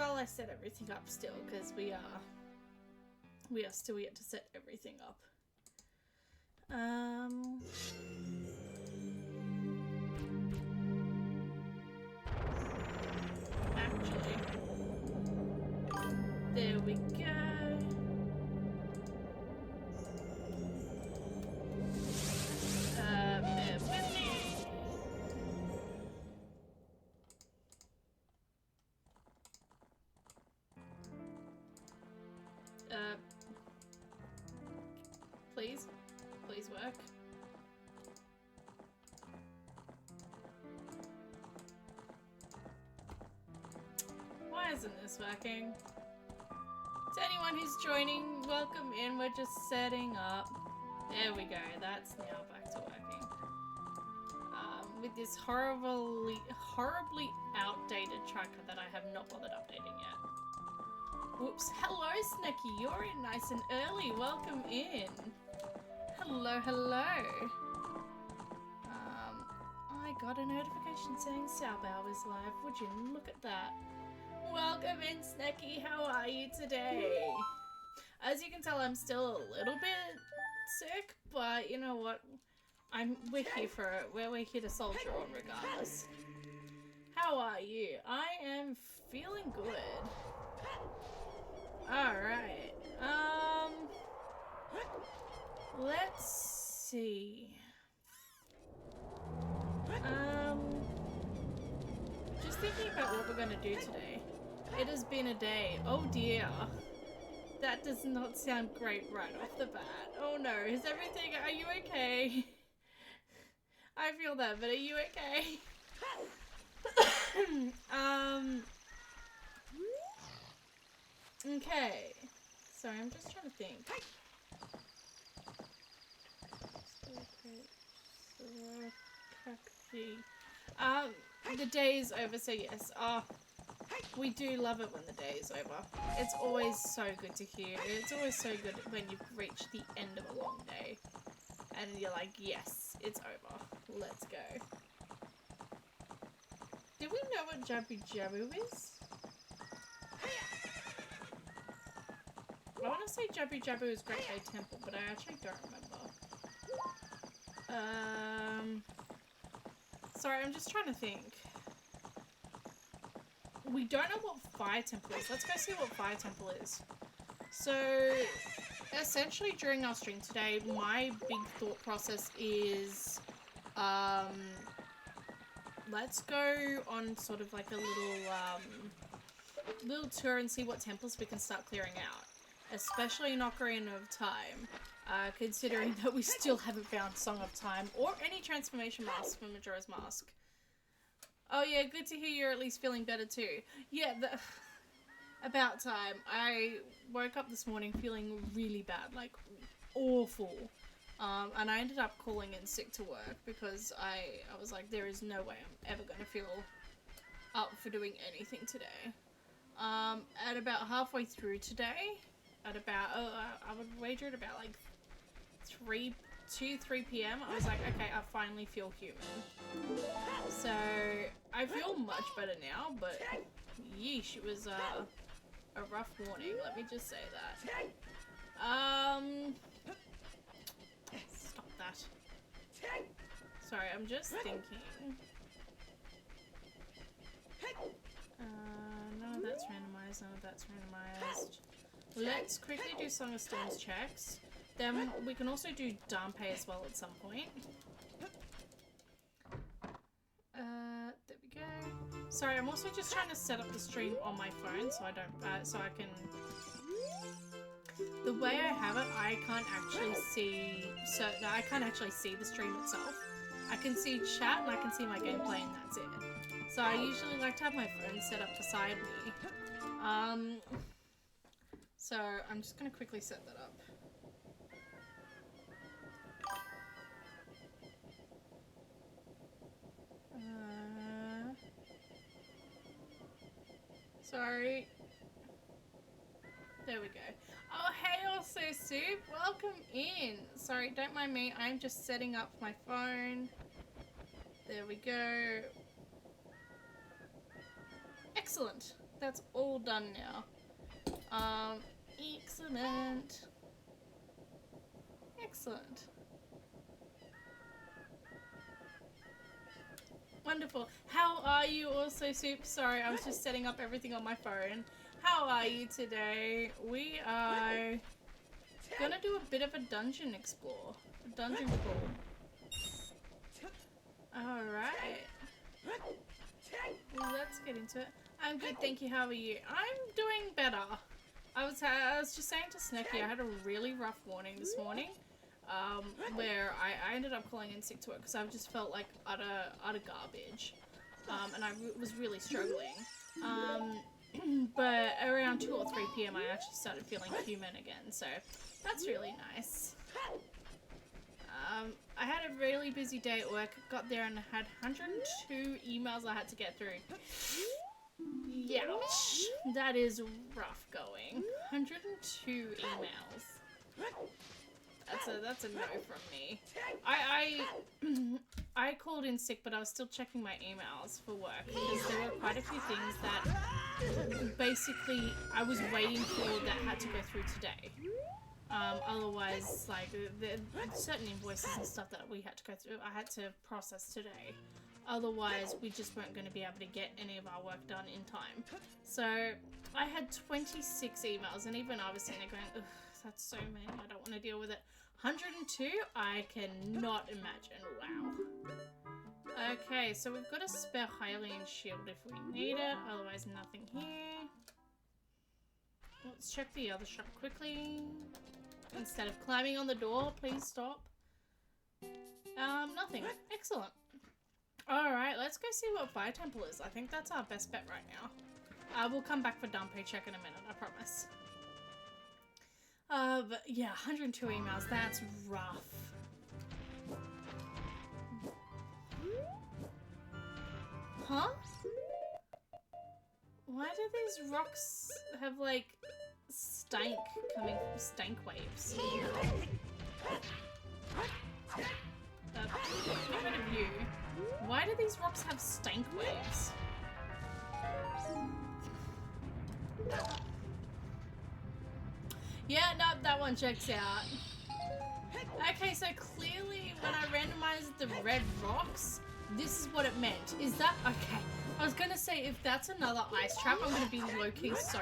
while I set everything up still, because we are still yet to set everything up. Actually, there we go. Bear with me. Please work. Why isn't this working? To anyone who's joining, welcome in. We're just setting up. There we go. That's now back to working. With this horribly outdated tracker that I have not bothered updating yet. Whoops. Hello, Snecky. You're in nice and early. Welcome in. Hello, hello. I got a notification saying Xiaobao is live. Would you look at that? Welcome in, Snecky. How are you today? As you can tell, I'm still a little bit sick, but you know what? We're here for it. We're here to soldier on regardless. How are you? I am feeling good. Alright. Let's see. Just thinking about what we're gonna do today. It has been a day. Oh dear. That does not sound great right off the bat. Oh no, is everything, are you okay? I feel that, but are you okay? Okay. Sorry, I'm just trying to think. The day is over, so yes. We do love it when the day is over. It's always so good to hear. It's always so good when you've reached the end of a long day. And you're like, yes, it's over. Let's go. Do we know what Jabu Jabu is? I want to say Jabu Jabu is Great Bay Temple, but I actually don't remember. Sorry, I'm just trying to think. We don't know what Fire Temple is. Let's go see what Fire Temple is. So, essentially during our stream today, my big thought process is, let's go on sort of like a little tour and see what temples we can start clearing out. Especially in Ocarina of Time, considering that we still haven't found Song of Time or any transformation masks for Majora's Mask. Oh yeah, good to hear you're at least feeling better too. Yeah, about time. I woke up this morning feeling really bad, like awful. And I ended up calling in sick to work because I was like, there is no way I'm ever going to feel up for doing anything today. At about halfway through today, at about, I would wager at about like 3 p.m. I was like, okay, I finally feel human. So I feel much better now, but yeesh, it was a rough morning, let me just say that. Stop that. Sorry, I'm just thinking. None of that's randomized, none of that's randomized. Let's quickly do Song of Storms checks. Then we can also do Dampé as well at some point. There we go. Sorry, I'm also just trying to set up the stream on my phone so I don't, so I can... The way I have it, I can't actually see, I can't actually see the stream itself. I can see chat and I can see my gameplay and that's it. So I usually like to have my phone set up beside me. So I'm just going to quickly set that up. Sorry. There we go. Oh, hey also Soup, welcome in. Sorry, don't mind me, I'm just setting up my phone. There we go. Excellent. that's all done now. Excellent. Excellent. Wonderful. How are you also, Soup? Sorry, I was just setting up everything on my phone. How are you today? We are gonna do a bit of a dungeon explore. A dungeon crawl. Alright. Let's get into it. I'm good, thank you. How are you? I'm doing better. I was just saying to Snecky, I had a really rough morning this morning. Where I ended up calling in sick to work because I just felt like utter garbage, and I was really struggling. But around 2 or 3 p.m. I actually started feeling human again, so that's really nice. I had a really busy day at work. Got there and had 102 emails I had to get through. Youch. That is rough going. 102 emails. That's a no from me. I called in sick, but I was still checking my emails for work because there were quite a few things that basically I was waiting for that had to go through today. Otherwise, like, certain invoices and stuff that we had to go through, I had to process today. Otherwise, we just weren't going to be able to get any of our work done in time. So, I had 26 emails, and even I was sitting there going, ugh, that's so many, I don't want to deal with it. 102? I cannot imagine. Wow. Okay, so we've got a spare Hylian shield if we need it, otherwise nothing here. Let's check the other shop quickly. Instead of climbing on the door, please stop. Nothing. Excellent. Alright, let's go see what Fire Temple is. I think that's our best bet right now. We'll come back for Dunpay check in a minute, I promise. But yeah, 102 emails, that's rough. Huh? Why do these rocks have, like, stank coming from stank waves? Get rid of you. Why do these rocks have stank waves? Yeah, no, that one checks out. Okay, so clearly when I randomized the red rocks, this is what it meant. Is that... Okay. I was gonna say, if that's another ice trap, I'm gonna be low-key so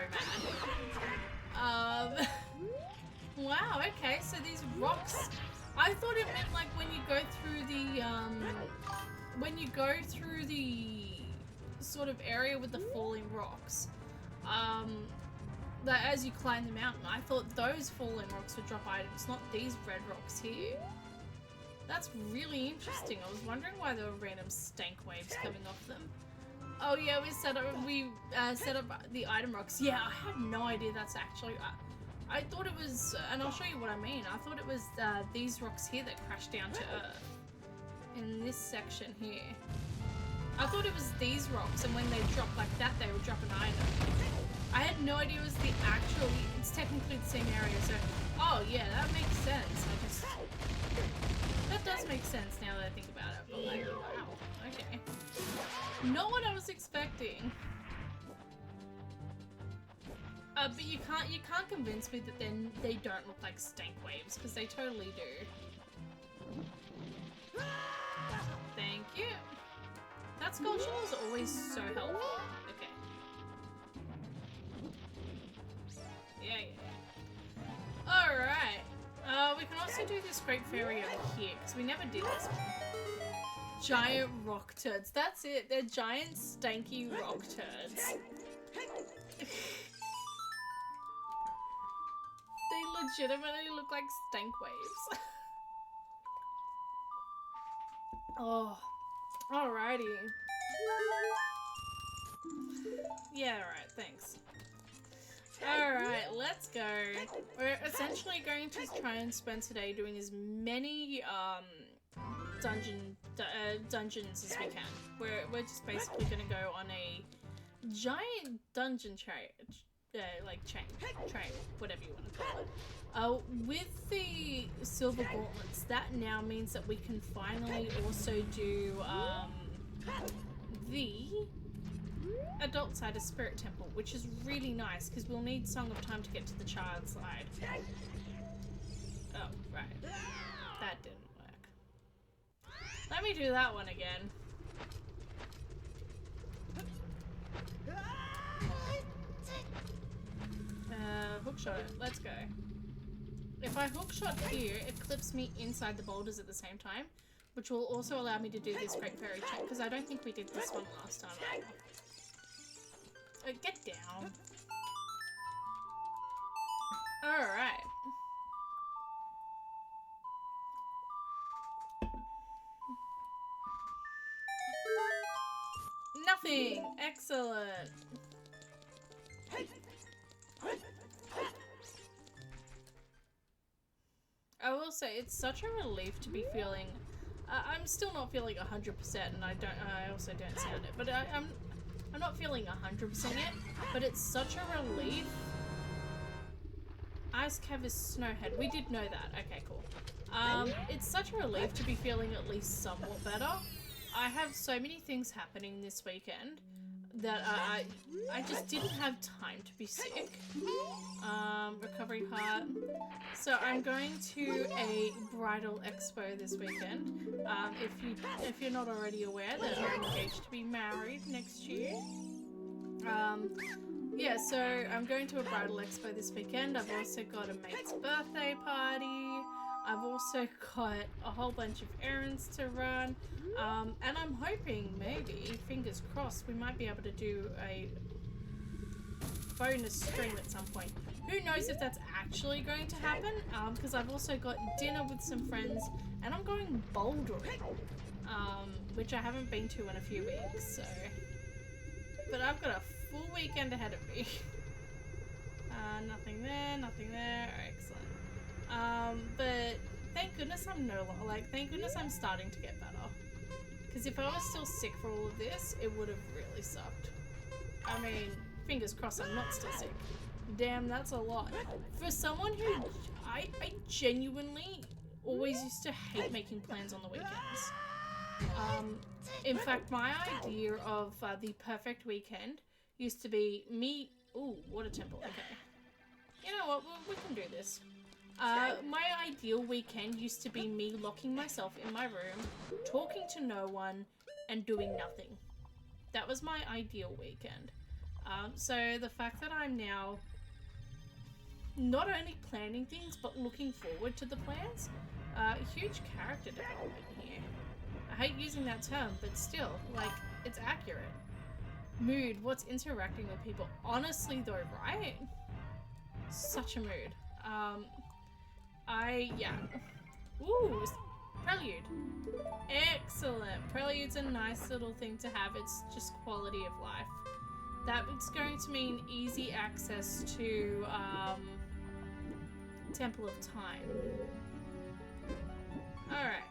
mad. Wow, okay, so these rocks... I thought it meant, like, when you go through the, when you go through the sort of area with the falling rocks, that as you climb the mountain, I thought those falling rocks would drop items, not these red rocks here. That's really interesting. I was wondering why there were random stank waves coming off them. Oh yeah, we set up the item rocks. Yeah, I had no idea that's actually... I thought it was, and I'll show you what I mean. I thought it was these rocks here that crashed down to Earth. In this section here. I thought it was these rocks, and when they drop like that, they would drop an item. I had no idea it was the actual... It's technically the same area, so... Oh yeah, that makes sense. That does make sense now that I think about it. But like, wow, okay. Not what I was expecting. But you can't convince me that then they don't look like stank waves, because they totally do. Thank you. That skull shell is always so helpful. Okay. Yeah. Alright. We can also do this great fairy over here, because we never did this one. Giant rock turds. That's it. They're giant stanky rock turds. They legitimately look like stank waves. Oh, alrighty. Yeah, alright, thanks. Alright, let's go. We're essentially going to try and spend today doing as many dungeons as we can. We're just basically gonna go on a giant dungeon chariot. Train, whatever you want to call it. With the silver gauntlets, that now means that we can finally also do the adult side is Spirit Temple, which is really nice because we'll need Song of Time to get to the child side. Oh, right. That didn't work. Let me do that one again. Hookshot it. Let's go. If I hookshot here, it clips me inside the boulders at the same time, which will also allow me to do this Great Fairy check, because I don't think we did this one last time. Get down. Alright. Nothing! Excellent! I will say, it's such a relief to be feeling... I'm still not feeling 100%, and I also don't sound it, but I'm not feeling 100% yet, but it's such a relief. Ice Cav is Snowhead. We did know that. Okay, cool. It's such a relief to be feeling at least somewhat better. I have so many things happening this weekend that I just didn't have time to be sick. Recovery Heart. So I'm going to a bridal expo this weekend. If you're not already aware that I'm engaged to be married next year. Yeah, so I'm going to a bridal expo this weekend. I've also got a mate's birthday party. I've also got a whole bunch of errands to run. And I'm hoping, maybe, fingers crossed, we might be able to do a bonus stream at some point. Who knows if that's actually going to happen, because I've also got dinner with some friends, and I'm going bouldering, which I haven't been to in a few weeks, so... But I've got a full weekend ahead of me. Nothing there, nothing there, excellent. But thank goodness thank goodness I'm starting to get better. Because if I was still sick for all of this, it would have really sucked. I mean, fingers crossed I'm not still sick. Damn, that's a lot. For someone who... I genuinely always used to hate making plans on the weekends. In fact, my idea of the perfect weekend used to be me... Ooh, water temple, okay. You know what, we can do this. My ideal weekend used to be me locking myself in my room, talking to no one, and doing nothing. That was my ideal weekend. So the fact that I'm now not only planning things, but looking forward to the plans, huge character development here. I hate using that term, but still, like, it's accurate. Mood, what's interacting with people? Honestly though, right? Such a mood. Yeah. Ooh, Prelude. Excellent. Prelude's a nice little thing to have. It's just quality of life. That's going to mean easy access to, Temple of Time. Alright.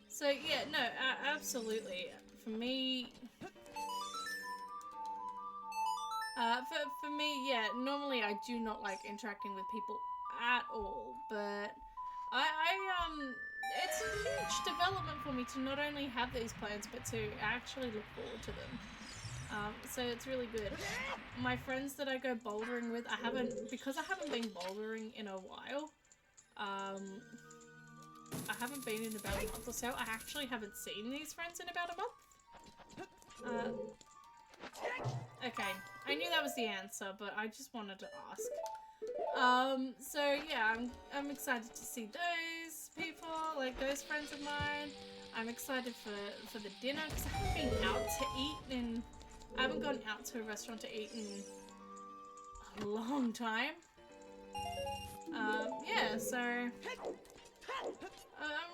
So, yeah, no, absolutely. For me... For me, yeah, normally I do not like interacting with people at all, but it's a huge development for me to not only have these plans, but to actually look forward to them. So it's really good. My friends that I go bouldering with, because I haven't been bouldering in a while, I haven't been in about a month or so. I actually haven't seen these friends in about a month. Okay, I knew that was the answer, but I just wanted to ask. So yeah, I'm excited to see those people, like those friends of mine. I'm excited for the dinner, because I haven't been out to eat and I haven't gone out to a restaurant to eat in a long time. Yeah, so I'm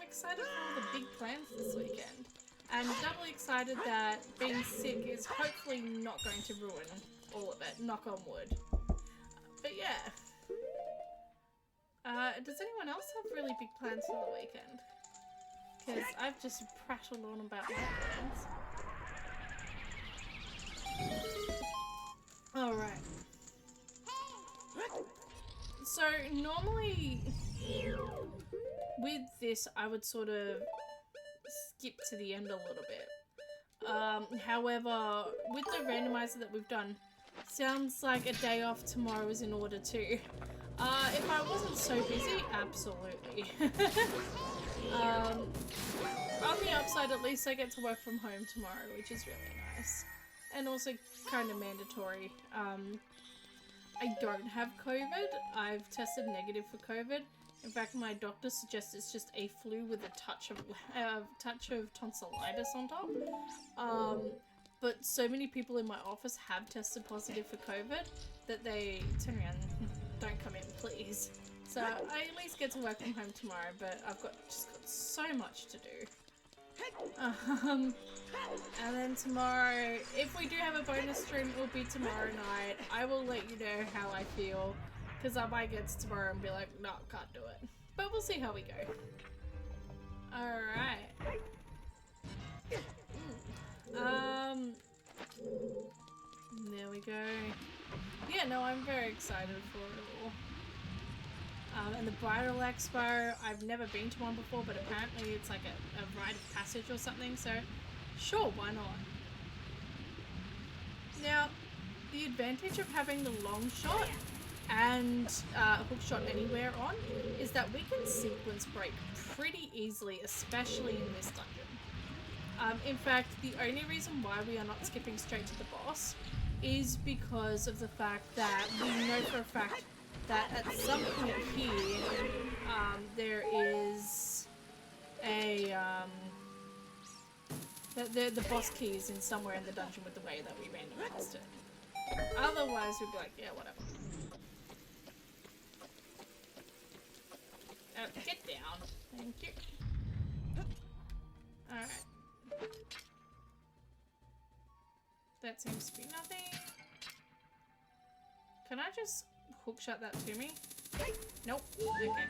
excited for all the big plans this weekend. And doubly excited that being sick is hopefully not going to ruin all of it, knock on wood. But yeah. Does anyone else have really big plans for the weekend? Because I've just prattled on about my plans. Alright. So normally with this I would sort of skip to the end a little bit. However, with the randomizer that we've done, sounds like a day off tomorrow is in order too. If I wasn't so busy, absolutely. On the upside, at least I get to work from home tomorrow, which is really nice. And also kind of mandatory. I don't have COVID. I've tested negative for COVID. In fact, my doctor suggests it's just a flu with a touch of tonsillitis on top. But so many people in my office have tested positive for COVID that they turn around and don't come in, please. So I at least get to work from home tomorrow, but I've just got so much to do. And then tomorrow, if we do have a bonus stream, it will be tomorrow night. I will let you know how I feel, because I might get to tomorrow and be like, no, can't do it. But we'll see how we go. Alright. There we go. Yeah, no, I'm very excited for it all. And the Bridal Expo, I've never been to one before, but apparently it's like a rite of passage or something, so sure, why not? Now, the advantage of having the long shot and hook shot anywhere on is that we can sequence break pretty easily, especially in this dungeon. In fact, the only reason why we are not skipping straight to the boss is because of the fact that we know for a fact that at some point here, there is a, the boss key is in somewhere in the dungeon with the way that we randomized it. Otherwise, we'd be like, yeah, whatever. Get down. Thank you. Alright. That seems to be nothing. Can I just hook shot that to me? Nope. Okay.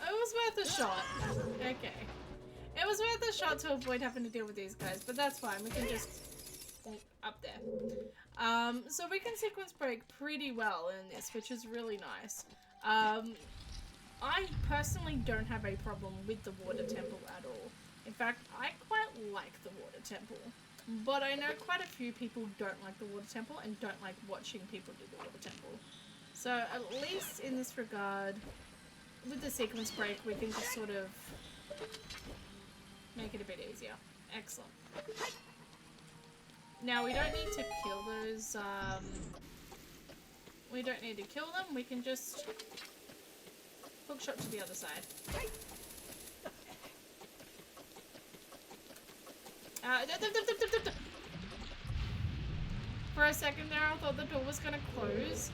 It was worth a shot. Okay. It was worth a shot to avoid having to deal with these guys, but that's fine. We can just up there. So we can sequence break pretty well in this, which is really nice. I personally don't have a problem with the water temple at all. In fact, I quite like the water temple. But I know quite a few people don't like the water temple and don't like watching people do the water temple. So at least in this regard, with the sequence break, we can just sort of make it a bit easier. Excellent. Now we don't need to kill those, we don't need to kill them, we can just hook shot to the other side. For a second there, I thought the door was going to close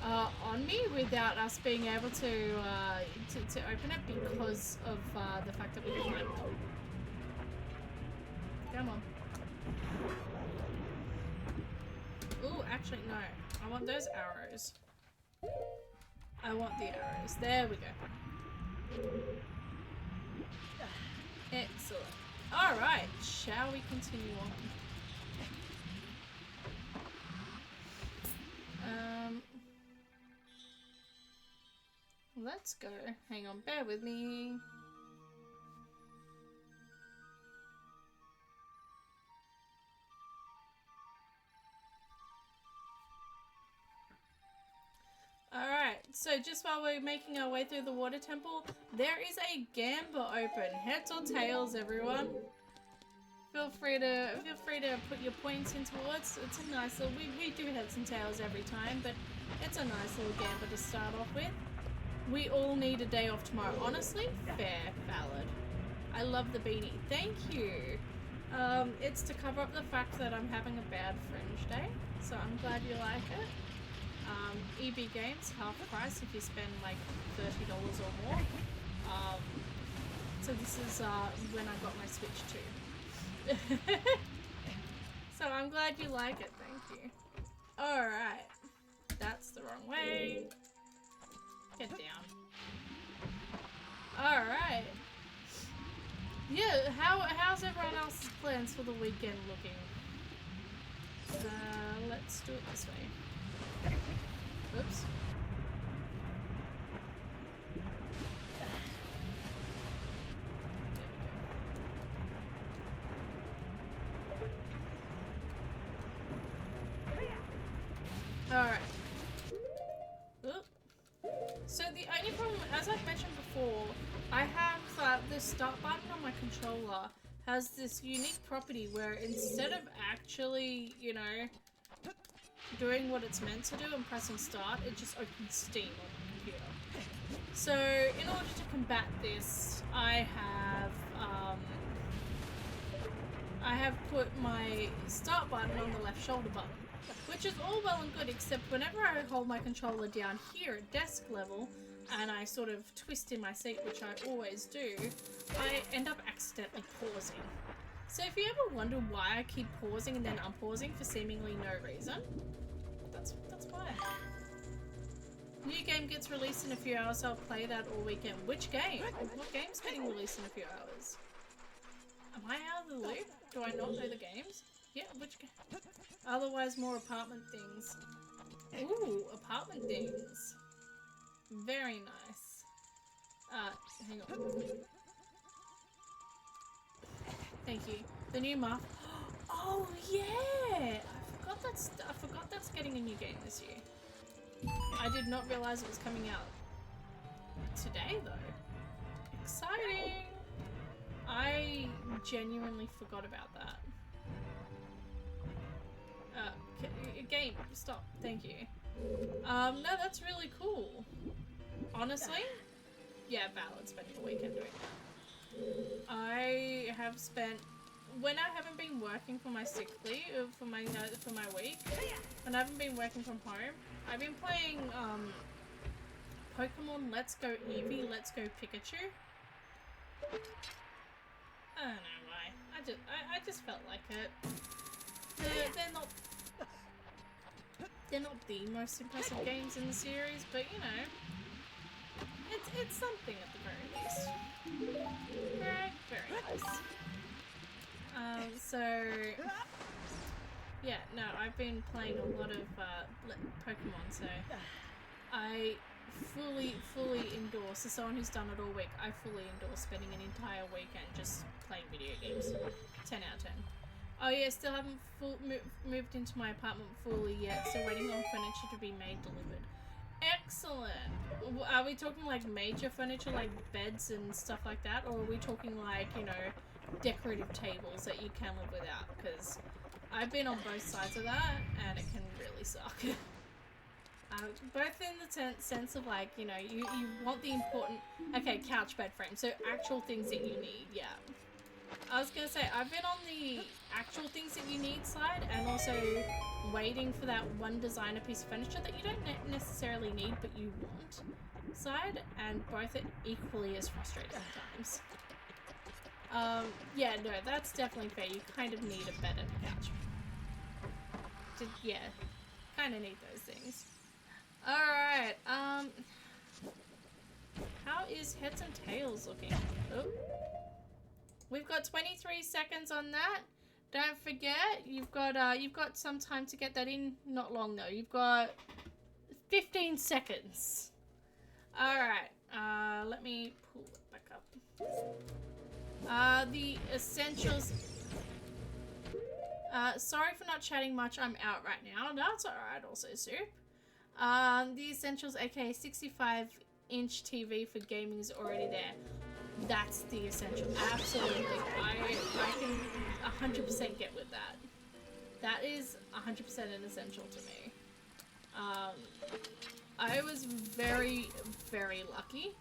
on me without us being able to open it because of the fact that we climbed up. Come on. Ooh, actually, no. I want those arrows. I want the arrows. There we go. Excellent. Alright, shall we continue on? Let's go. Hang on, bear with me. Alright, so just while we're making our way through the water temple, there is a gamba open. Heads or tails, everyone? Feel free to put your points in towards. It's a nice little, we do heads and tails every time, but it's a nice little gamba to start off with. We all need a day off tomorrow. Honestly, fair, valid. I love the beanie. Thank you. It's to cover up the fact that I'm having a bad fringe day, so I'm glad you like it. EB Games, half price if you spend like $30 or more. So this is when I got my Switch too. So I'm glad you like it, thank you. Alright. That's the wrong way. Get down. Alright. Yeah, how's everyone else's plans for the weekend looking? Let's do it this way. Oops. start button on my controller has this unique property where instead of actually, you know, doing what it's meant to do and pressing start, it just opens Steam on my computer. So, in order to combat this, I have put my start button on the left shoulder button, which is all well and good, except whenever I hold my controller down here at desk level, and I sort of twist in my seat, which I always do, I end up accidentally pausing. So if you ever wonder why I keep pausing and then unpausing for seemingly no reason, that's why. New game gets released in a few hours, so I'll play that all weekend. Which game? What game's getting released in a few hours? Am I out of the loop? Do I not know the games? Yeah, which game? Otherwise, more apartment things. Ooh, apartment things. Very nice. Hang on. Thank you. The new muff. Oh yeah! I forgot that's getting a new game this year. I did not realize it was coming out today though. Exciting! I genuinely forgot about that. Game, stop. Thank you. No, that's really cool. Honestly, yeah, valid spending the weekend doing that. I have spent, when I haven't been working for my sick leave, for my week, when I haven't been working from home, I've been playing Pokemon Let's Go Eevee, Let's Go Pikachu. I don't know why. I just felt like it. They're not the most impressive games in the series, but you know, it's something at the very least. Right, very nice. So yeah, no, I've been playing a lot of Pokemon, so I fully endorse, as someone who's done it all week, I fully endorse spending an entire weekend just playing video games. 10 out of 10. Oh yeah, still haven't moved into my apartment fully yet, so waiting on furniture to be made delivered. Excellent! Are we talking like major furniture, like beds and stuff like that, or are we talking like, you know, decorative tables that you can live without? Because I've been on both sides of that, and it can really suck. Both in the sense of like, you know, you want the important, okay, couch bed frame, so actual things that you need, yeah. I was gonna say, I've been on the actual things that you need side, and also waiting for that one designer piece of furniture that you don't necessarily need but you want side, and both are equally as frustrating at times. Yeah, no, that's definitely fair. You kind of need a bed and a couch. Yeah, kind of need those things. Alright, how is Heads and Tails looking? Oh. We've got 23 seconds on that. Don't forget, you've got some time to get that in. Not long though. You've got 15 seconds. Alright, let me pull it back up. The essentials. Sorry for not chatting much. I'm out right now. That's alright also, Soup. The essentials, aka 65-inch TV for gaming, is already there. That's the essential. Absolutely. I can 100% get with that. That is 100% an essential to me. I was very, very lucky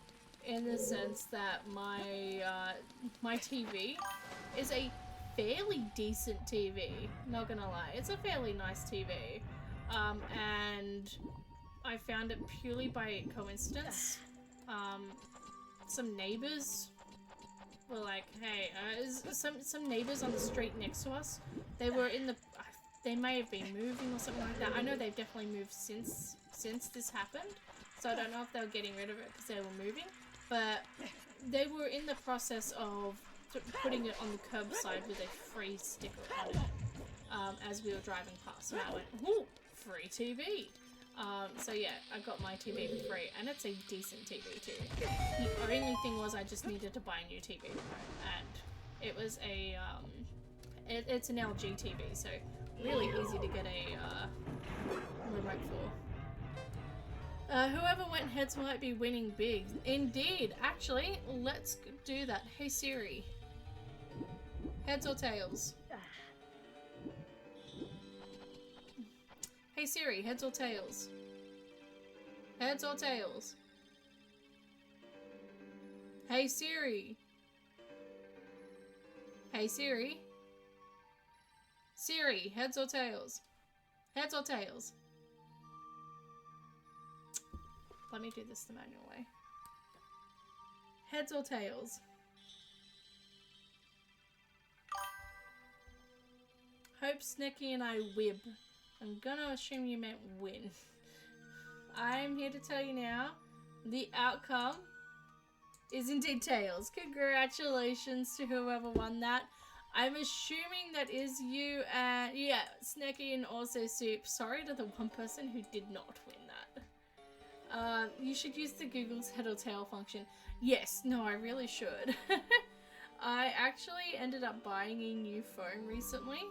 in the sense that my TV is a fairly decent TV. Not gonna lie. It's a fairly nice TV. And I found it purely by coincidence. Some neighbors were like, hey, some neighbors on the street next to us, they were in the, they may have been moving or something like that. I know they've definitely moved since this happened, so I don't know if they were getting rid of it because they were moving, but they were in the process of putting it on the curbside with a free sticker on it, as we were driving past, and I went, ooh, free TV. So yeah, I got my TV for free, and it's a decent TV too. The only thing was I just needed to buy a new TV remote, and it was a, it's an LG TV, so really easy to get a remote for. Whoever went heads might be winning big. Indeed. Actually, let's do that. Hey Siri. Heads or tails? Hey Siri, heads or tails? Heads or tails? Hey Siri. Hey Siri. Siri, heads or tails? Heads or tails? Let me do this the manual way. Heads or tails? Hope Snecky and I wib. I'm gonna assume you meant win. I'm here to tell you now, the outcome is indeed tails. Congratulations to whoever won that. I'm assuming that is you and, yeah, Snecky and also Soup. Sorry to the one person who did not win that. You should use the Google's head or tail function. Yes, no, I really should. I actually ended up buying a new phone recently.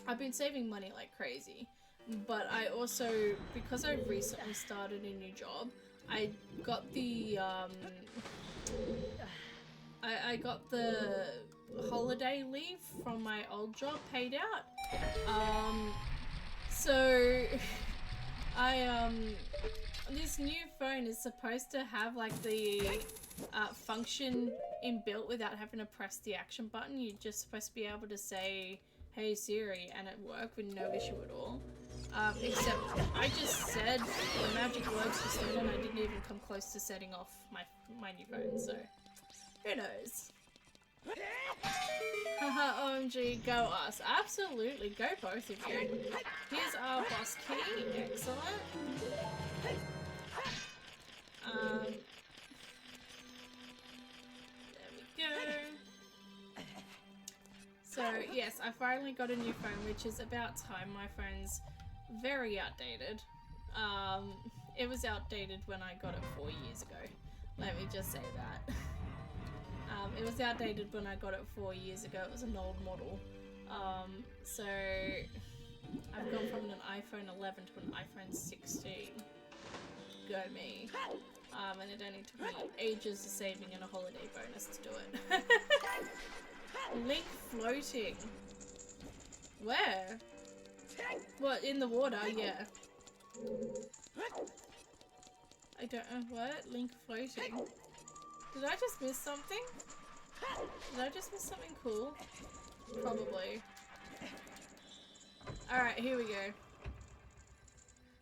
I've been saving money like crazy, but I also, because I recently started a new job, I got the, I got the holiday leave from my old job paid out. So this new phone is supposed to have like the function inbuilt without having to press the action button. You're just supposed to be able to say, "Hey Siri," and it worked with no issue at all. Except I just said the magic words for soon and I didn't even come close to setting off my new phone, so who knows. Haha, OMG, go us. Absolutely, go both of you. Here's our boss key, excellent. There we go. So, yes, I finally got a new phone, which is about time. My phone's very outdated. It was outdated when I got it 4 years ago. Let me just say that. It was outdated when I got it 4 years ago. It was an old model. So I've gone from an iPhone 11 to an iPhone 16. Go me. And it only took me ages of saving and a holiday bonus to do it. Link floating. Where? What, in the water? Yeah. I don't know what. Link floating. Did I just miss something? Did I just miss something cool? Probably. Alright, here we go.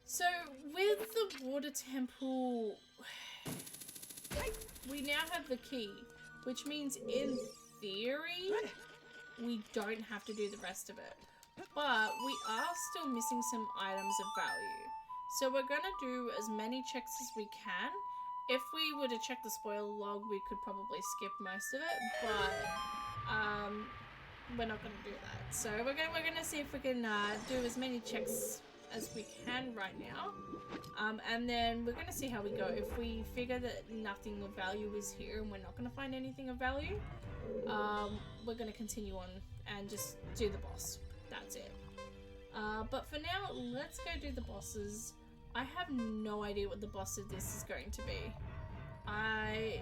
So, with the water temple, we now have the key, which means in theory, we don't have to do the rest of it. But we are still missing some items of value. So we're gonna do as many checks as we can. If we were to check the spoiler log, we could probably skip most of it, but we're not gonna do that. So we're gonna see if we can do as many checks as we can right now, and then we're gonna see how we go. If we figure that nothing of value is here and we're not gonna find anything of value, we're gonna continue on and just do the boss. That's it. But for now, let's go do the bosses. I have no idea what the boss of this is going to be. I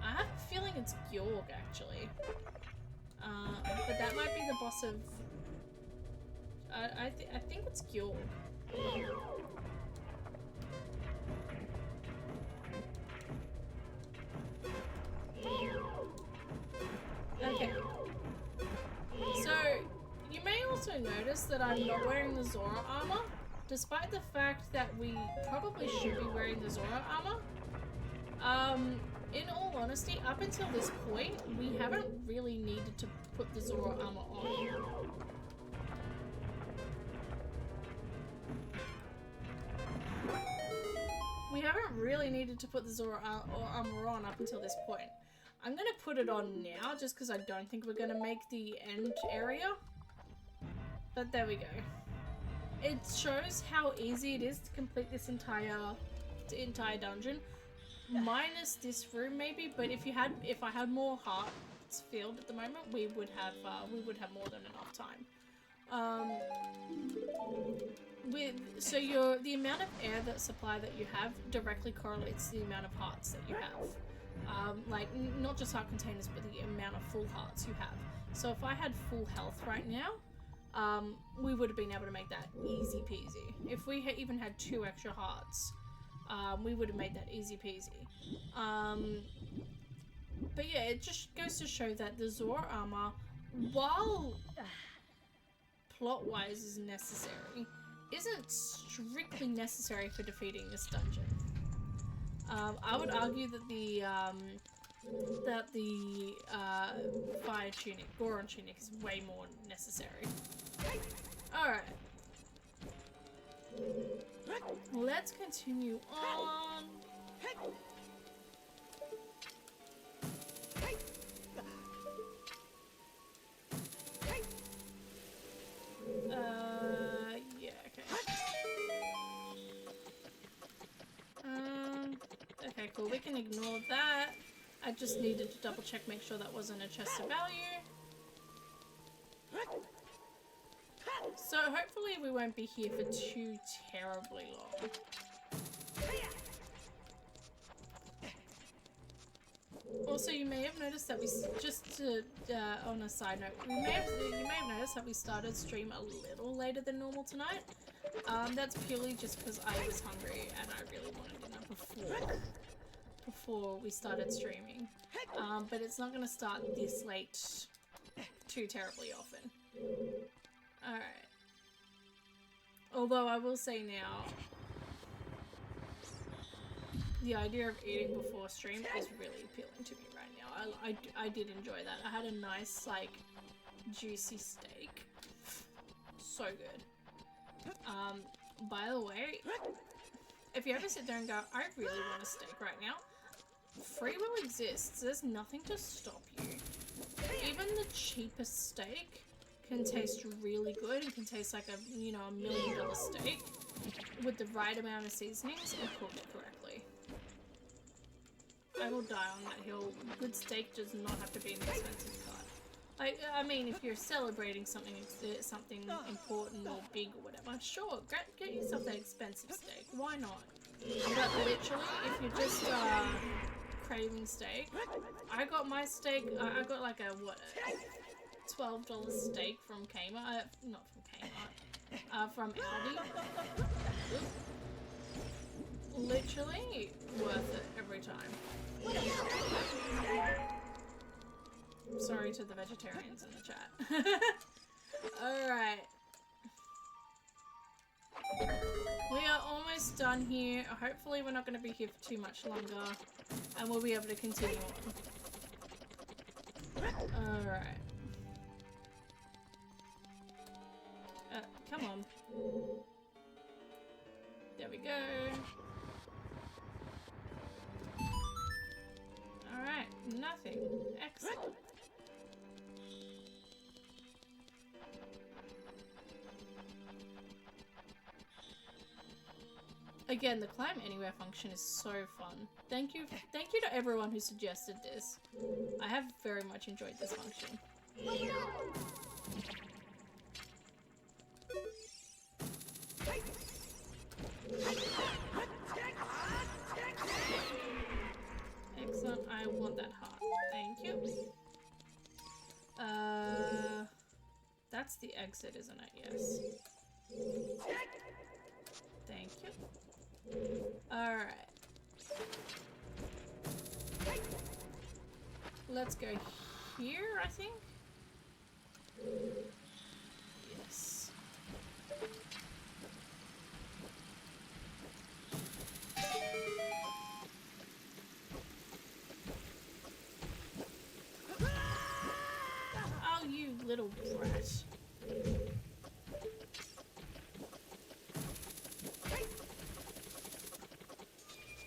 have a feeling it's Georg, actually. But that might be the boss of... I think it's Georg. Okay. So, you may also notice that I'm not wearing the Zora armor, despite the fact that we probably should be wearing the Zora armor. In all honesty, up until this point, we haven't really needed to put the Zora armor on. We haven't really needed to put the Zora armor on up until this point. I'm gonna put it on now, just because I don't think we're gonna make the end area. But there we go. It shows how easy it is to complete this entire dungeon. Minus this room maybe, but if I had more hearts filled at the moment, we would have more than enough time. Um, the amount of air that supply that you have directly correlates to the amount of hearts that you have. Like not just heart containers, but the amount of full hearts you have. So if I had full health right now, we would have been able to make that easy peasy. If we even had 2 extra hearts, we would have made that easy peasy. But yeah, it just goes to show that the Zora armor, while plot-wise is necessary, isn't strictly necessary for defeating this dungeon. I would argue that the fire tunic, Goron tunic, is way more necessary. Alright. Let's continue on. Yeah, okay. Okay, cool. We can ignore that. I just needed to double check, make sure that wasn't a chest of value. So hopefully we won't be here for too terribly long. Also, you may have noticed that on a side note, you may have noticed that we started stream a little later than normal tonight. That's purely just because I was hungry and I really wanted dinner before we started streaming. But it's not going to start this late too terribly often. Alright. Although I will say now, the idea of eating before stream is really appealing to me right now. I did enjoy that. I had a nice, like, juicy steak. So good. By the way, if you ever sit there and go, I really want a steak right now, free will exists. There's nothing to stop you. Even the cheapest steak can taste really good. It can taste like a, you know, $1 million steak with the right amount of seasonings and cooked correctly. I will die on that hill. Good steak does not have to be an expensive cut. I mean, if you're celebrating something important or big or whatever, sure, get yourself that expensive steak. Why not? But literally, if you're just craving steak, I got my steak. I got like a $12 steak from Kmart. Not from Kmart. From Aldi. Literally worth it every time. Sorry to the vegetarians in the chat. Alright. We are almost done here. Hopefully we're not going to be here for too much longer. And we'll be able to continue on. Alright. Come on. There we go. Alright, nothing. Excellent. Again, the climb anywhere function is so fun. Thank you to everyone who suggested this. I have very much enjoyed this function. Excellent, I want that heart. Thank you. That's the exit, isn't it? Yes. Thank you. Alright. Let's go here, I think. Yes. Oh, you little brat.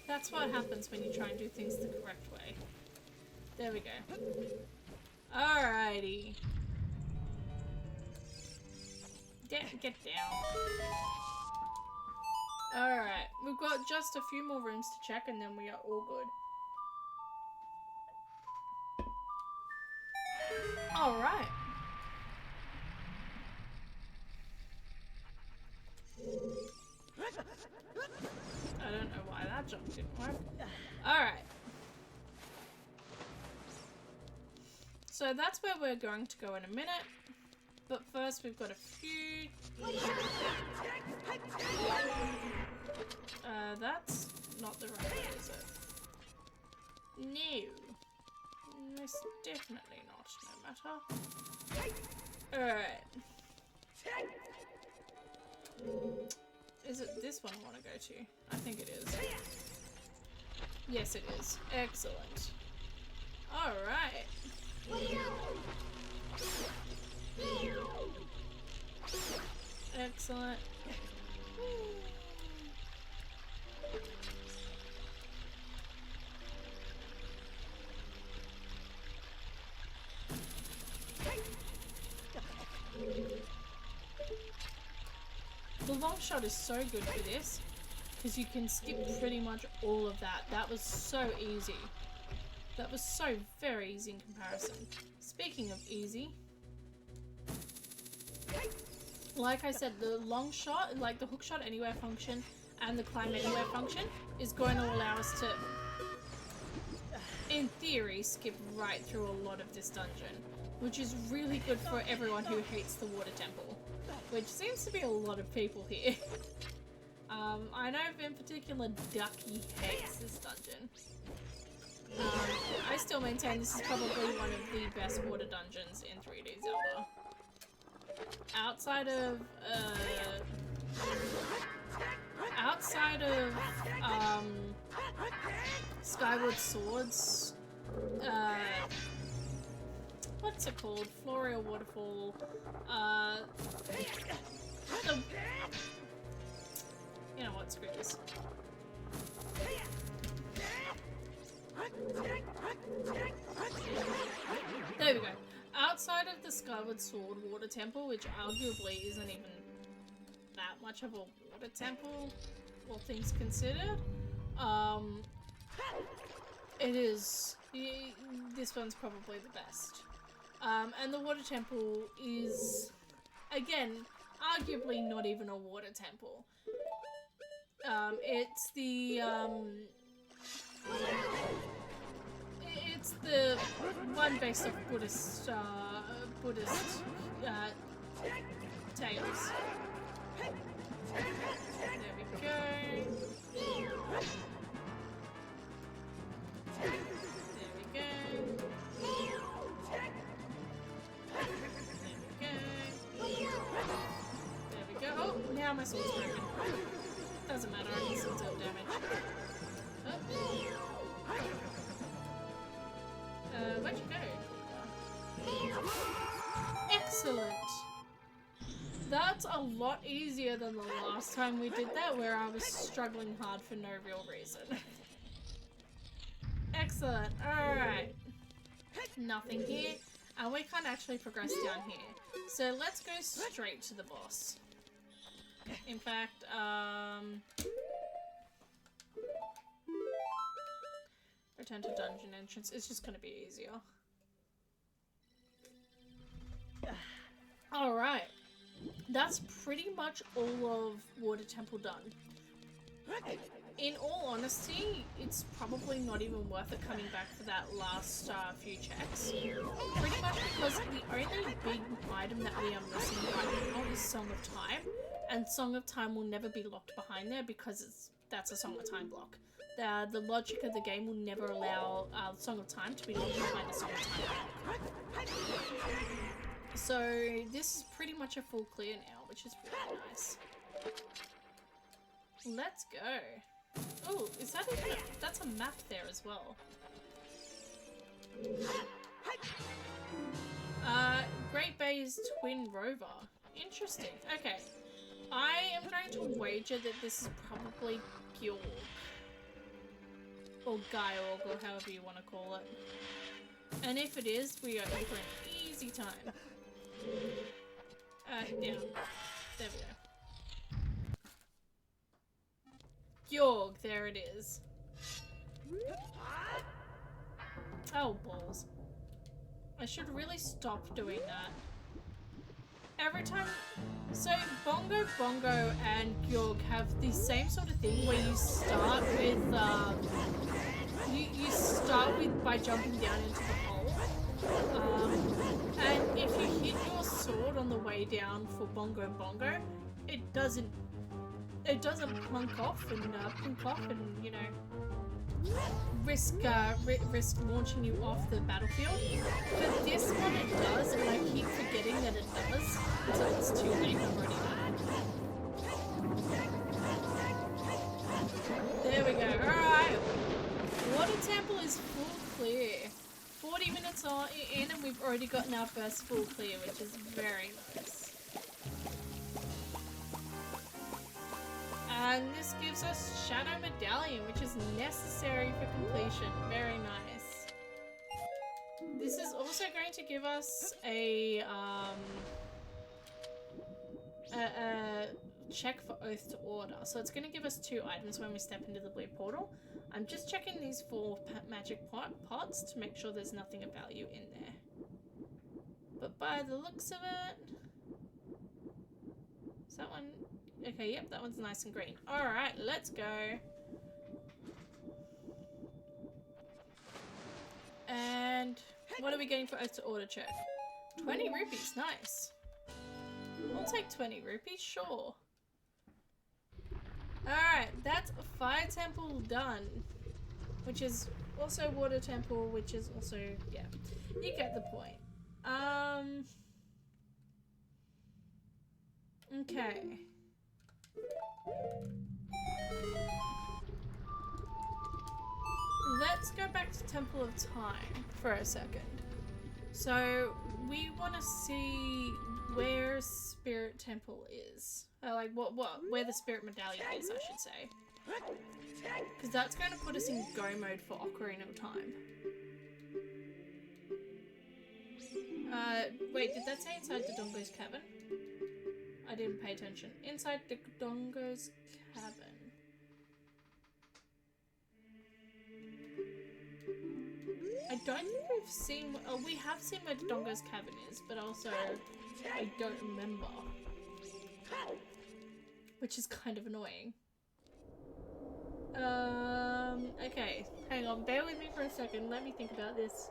That's what happens when you try and do things the correct way. There we go. Alrighty. Get down. Alright, we've got just a few more rooms to check and then we are all good. Alright. that jump didn't work. Alright. So that's where we're going to go in a minute. But first we've got a few... that's not the right way, is it? No. Most definitely not, no matter. Alright. Is it this one I want to go to? I think it is. Yes, it is. Excellent. Alright. Excellent. The long shot is so good for this because you can skip pretty much all of that. That was so easy. That was so very easy in comparison. Speaking of easy, like I said, the long shot, like the hook shot anywhere function and the climb anywhere function is going to allow us to, in theory, skip right through a lot of this dungeon, which is really good for everyone who hates the water temple, which seems to be a lot of people here. I know in particular Ducky hates this dungeon. I still maintain this is probably one of the best water dungeons in 3D Zelda. Outside of Skyward Swords, what's it called? Floria Waterfall, you know what, screw this. There we go. Outside of the Skyward Sword Water Temple, which arguably isn't even that much of a water temple, all things considered, this one's probably the best. And the water temple is, again, arguably not even a water temple. It's the one based off Buddhist tales. There we go. There we go. There we go. Oh, now my sword's broken. Doesn't matter, I can still deal damage. Oh. Where'd you go? Excellent! That's a lot easier than the last time we did that, where I was struggling hard for no real reason. Excellent, alright. Nothing here, and we can't actually progress down here. So let's go straight to the boss. In fact, return to dungeon entrance. It's just gonna be easier. Alright. That's pretty much all of Water Temple done. In all honesty, it's probably not even worth it coming back for that last few checks. Pretty much because the only big item that we are missing right now is Song of Time. And Song of Time will never be locked behind there because that's a Song of Time block. The logic of the game will never allow Song of Time to be locked behind the Song of Time block. So this is pretty much a full clear now, which is really nice. Let's go. Oh, is that even that's a map there as well. Great Bay's Twin Rover. Interesting. Okay. I am going to wager that this is probably Gyorg. Or Gyorg, or however you want to call it. And if it is, we are in for an easy time. Down. There we go. Gyorg, there it is. Oh, balls. I should really stop doing that. Every time So Bongo Bongo and Gyog have the same sort of thing where you start with you start with by jumping down into the hole, and if you hit your sword on the way down for Bongo Bongo, it doesn't plunk off and plunk off and, you know, risk launching you off the battlefield. For this one it does, and I keep forgetting that it does until it's too late. I've already done it. There we go. Alright. Water Temple is full clear. 40 minutes in and we've already gotten our first full clear, which is very nice. And this gives us Shadow Medallion, which is necessary for completion. Very nice. This is also going to give us a check for Oath to Order. So it's going to give us 2 items when we step into the blue portal. I'm just checking these 4 magic pots to make sure there's nothing of value in there. But by the looks of it... Is that one... Okay, yep, that one's nice and green. Alright, let's go. And what are we getting for Oath to Order check? 20 rupees, nice. I'll take 20 rupees, sure. Alright, that's a Fire Temple done. Which is also Water Temple, which is also, yeah. You get the point. Okay. Let's go back to Temple of Time for a second. So we want to see where Spirit Temple is. Like where the Spirit Medallion is, I should say. Because that's going to put us in go mode for Ocarina of Time. Wait, did that say inside Dodongo's Cavern? I didn't pay attention. Inside Dodongo's Cavern. I don't think we've seen... Oh, we have seen where Dodongo's Cavern is, but also I don't remember. Which is kind of annoying. Okay. Hang on. Bear with me for a second. Let me think about this.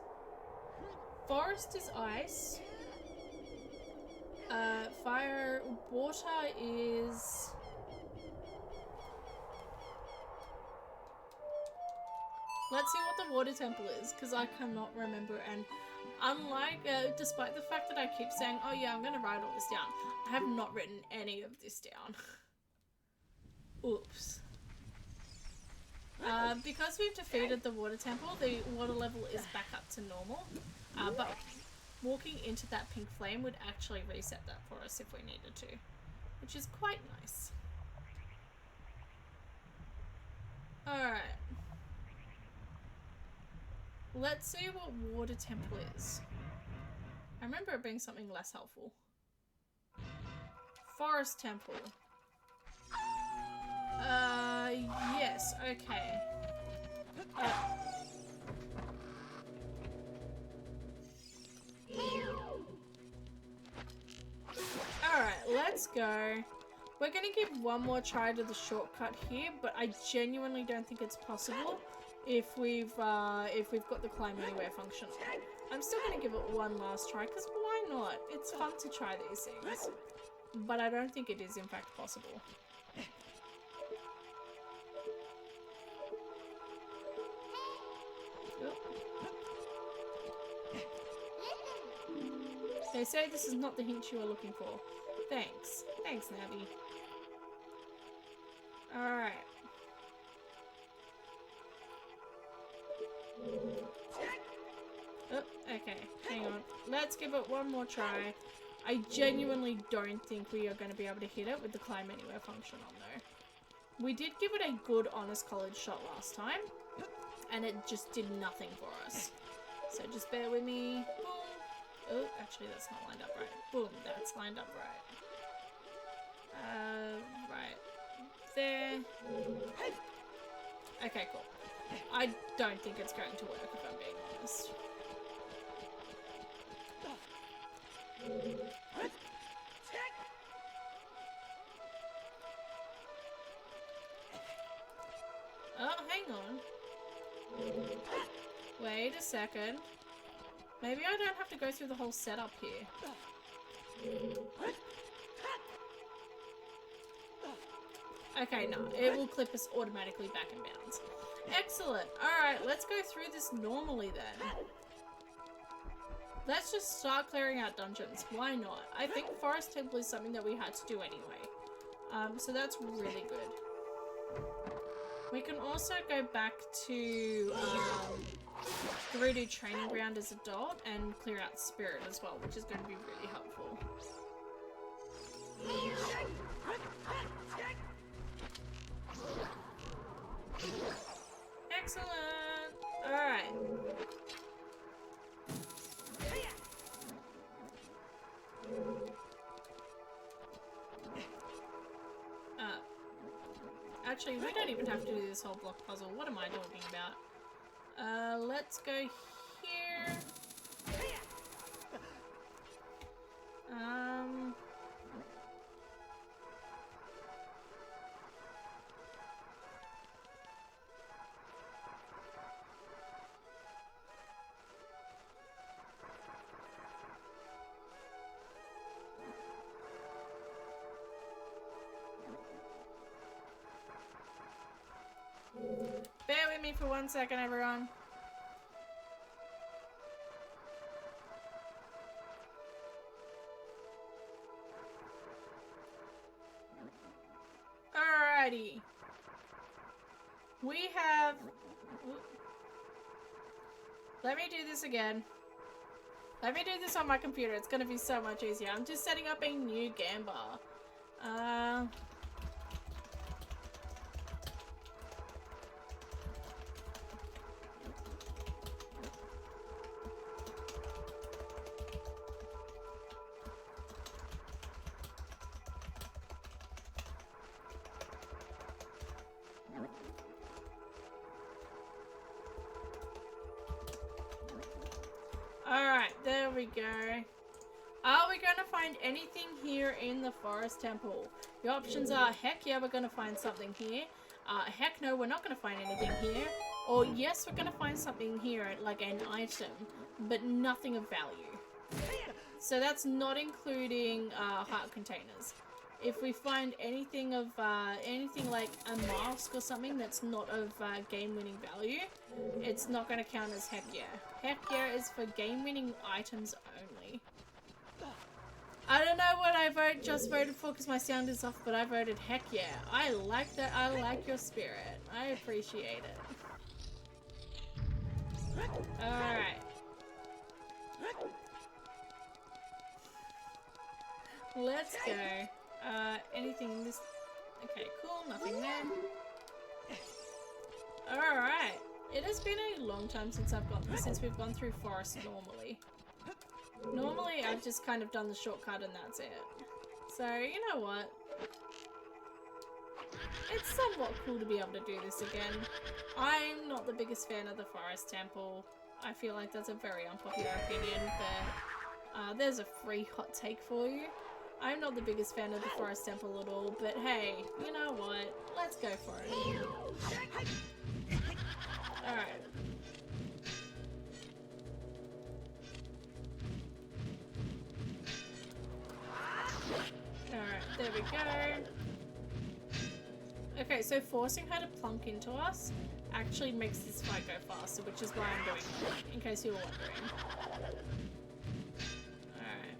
Forest is ice. Fire... Water is... Let's see what the Water Temple is, because I cannot remember, and unlike, despite the fact that I keep saying, oh yeah, I'm gonna write all this down, I have not written any of this down. Oops. Because we've defeated the Water Temple, the water level is back up to normal, but walking into that pink flame would actually reset that for us if we needed to, which is quite nice. Alright. Let's see what Water Temple is. I remember it being something less helpful. Forest Temple. Yes, okay. Alright, let's go. We're gonna give one more try to the shortcut here, but I genuinely don't think it's possible if we've got the climb anywhere function on. I'm still gonna give it one last try, because why not? It's fun to try these things. But I don't think it is in fact possible. They say this is not the hint you are looking for. Thanks. Thanks, Navi. Alright. Oh, okay. Hang on. Let's give it one more try. I genuinely don't think we are going to be able to hit it with the climb anywhere function on though. We did give it a good honest college shot last time, and it just did nothing for us. So just bear with me. Boom. Oh, actually that's not lined up right. Boom, that's lined up right. Right there. Okay, cool. I don't think it's going to work if I'm being honest. Wait a second. Maybe I don't have to go through the whole setup here. Okay, no. It will clip us automatically back in bounds. Excellent. Alright, let's go through this normally then. Let's just start clearing out dungeons. Why not? I think Forest Temple is something that we had to do anyway. So that's really good. We can also go back to Gerudo Training Ground as adult and clear out Spirit as well, which is going to be really helpful. Excellent! Alright. Actually, we don't even have to do this whole block puzzle. What am I talking about? Let's go here. Bear with me for 1 second, everyone. Alrighty. We have... Let me do this again. Let me do this on my computer. It's gonna be so much easier. I'm just setting up a new game bar. Alright, there we go. Are we going to find anything here in the Forest Temple? The options are, heck yeah, we're going to find something here. Heck no, we're not going to find anything here. Or yes, we're going to find something here, like an item, but nothing of value. So that's not including heart containers. If we find anything of, anything like a mask or something that's not of game-winning value, it's not going to count as heck yeah. Heck yeah is for game-winning items only. I don't know what I just voted for because my sound is off, but I voted heck yeah. I like that. I like your spirit. I appreciate it. Alright. Let's go. Anything in this... Okay, cool. Nothing there. Alright. It has been a long time since we've gone through Forest normally. Normally, I've just kind of done the shortcut and that's it. So, you know what? It's somewhat cool to be able to do this again. I'm not the biggest fan of the Forest Temple. I feel like that's a very unpopular opinion, but there's a free hot take for you. I'm not the biggest fan of the Forest Temple at all, but hey, you know what? Let's go for it. Alright. Alright, there we go. Okay, so forcing her to plunk into us actually makes this fight go faster, which is why I'm doing it, in case you were wondering. Alright.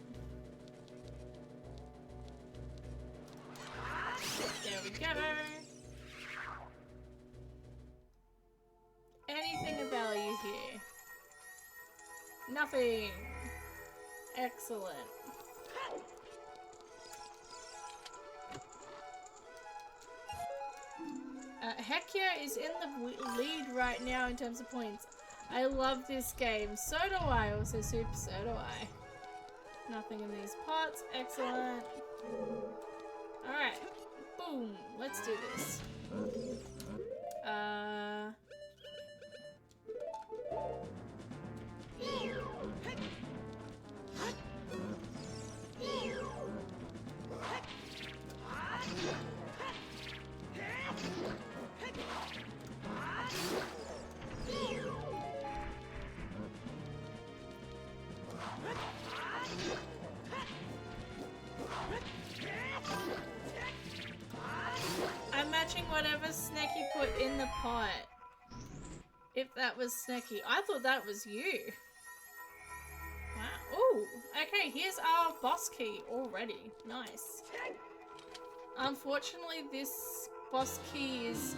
There we go. Anything of value here? Nothing. Excellent. Heck yeah is in the lead right now in terms of points. I love this game. So do I. Also, Soup, so do I. Nothing in these pots. Excellent. Alright. Boom. Let's do this. pot. If that was Snecky. I thought that was you. Wow. Ooh. Okay, here's our boss key already. Nice. Unfortunately, this boss key is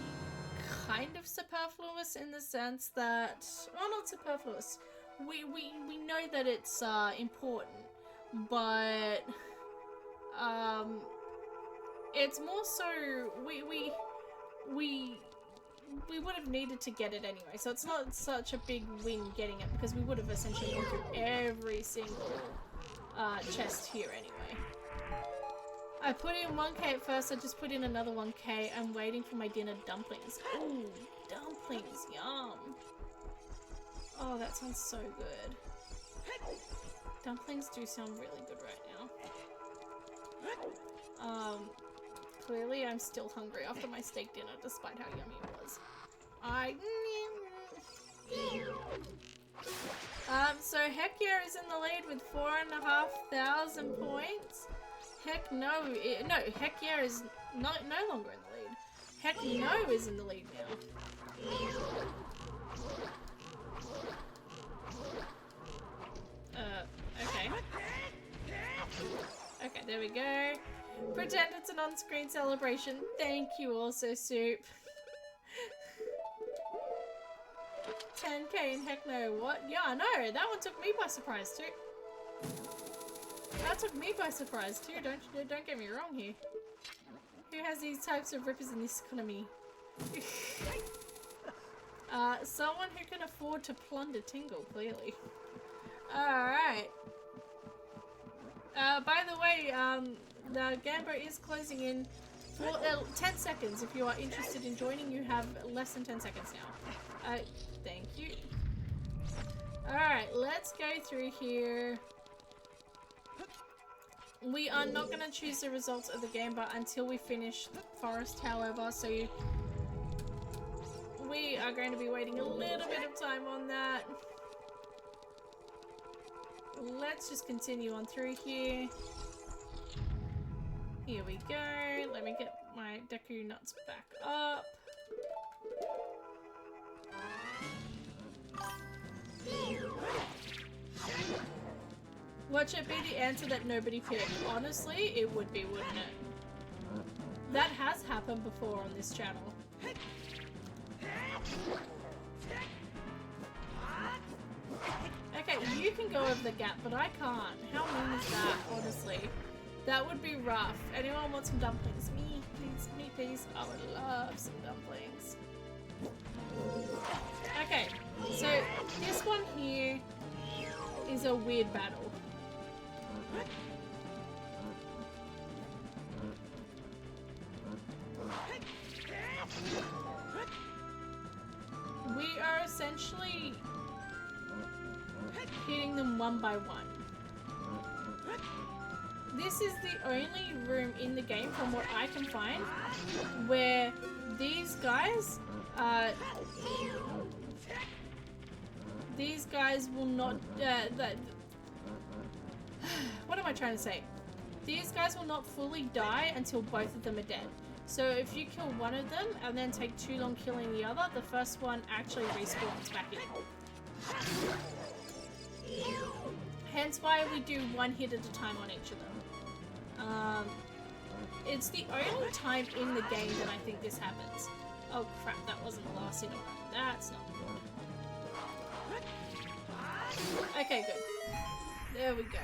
kind of superfluous in the sense that... Well, not superfluous. We know that it's important, but it's more so we would have needed to get it anyway, so it's not such a big win getting it because we would have essentially gone through every single chest here anyway. I put in 1k at first, I just put in another 1k. I'm waiting for my dinner dumplings. Ooh, dumplings, yum. Oh, that sounds so good. Dumplings do sound really good right now. Clearly I'm still hungry after my steak dinner, despite how yummy it was. So Heck Yeah is in the lead with 4,500 points. Heck No, Heck Yeah is no longer in the lead. Heck No is in the lead now. Okay. Okay, there we go. Pretend it's an on-screen celebration. Thank you also, Soup. 10k in Heck No, what? Yeah, I know, that one took me by surprise too. That took me by surprise too, don't get me wrong here. Who has these types of rippers in this economy? Someone who can afford to plunder Tingle, clearly. Alright. By the way, the Gambo is closing in for 10 seconds. If you are interested in joining, you have less than 10 seconds now. Thank you. Alright, let's go through here. We are not going to choose the results of the Gambo until we finish Forest, however, so we are going to be waiting a little bit of time on that. Let's just continue on through here. Here we go. Let me get my Deku nuts back up. Watch it be the answer that nobody picked. Honestly, it would be, wouldn't it? That has happened before on this channel. Okay, you can go over the gap, but I can't. How mean is that, honestly? That would be rough. Anyone want some dumplings? Me, please, me, please. I would love some dumplings. Okay, so this one here is a weird battle. We are essentially hitting them one by one. This is the only room in the game, from what I can find, where these guys will not, what am I trying to say? These guys will not fully die until both of them are dead. So if you kill one of them and then take too long killing the other, the first one actually respawns back in. Hence why we do one hit at a time on each of them. It's the only time in the game that I think this happens. Oh crap, that wasn't the last hit on that. That's not good. Okay, good. There we go.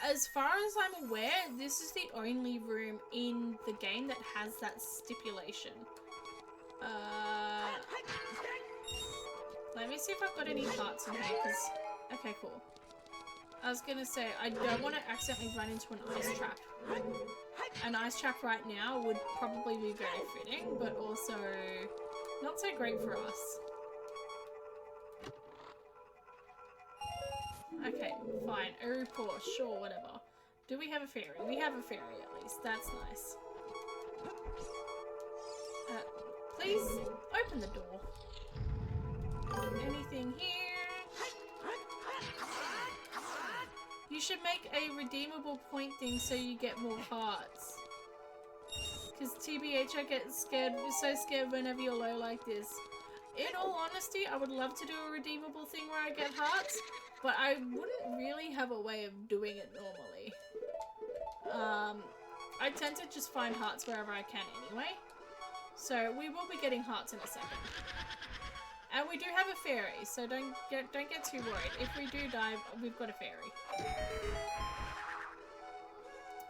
As far as I'm aware, this is the only room in the game that has that stipulation. Let me see if I've got any hearts in here, because... Okay, cool. I was gonna say, I don't want to accidentally run into an ice trap. An ice trap right now would probably be very fitting, but also not so great for us. Okay, fine. Urupor, sure, whatever. Do we have a fairy? We have a fairy at least. That's nice. Please open the door. Anything here? You should make a redeemable point thing so you get more hearts. Because TBH, I get scared, so scared whenever you're low like this. In all honesty, I would love to do a redeemable thing where I get hearts, but I wouldn't really have a way of doing it normally. I tend to just find hearts wherever I can anyway. So we will be getting hearts in a second. And we do have a fairy, so don't get too worried. If we do die, we've got a fairy.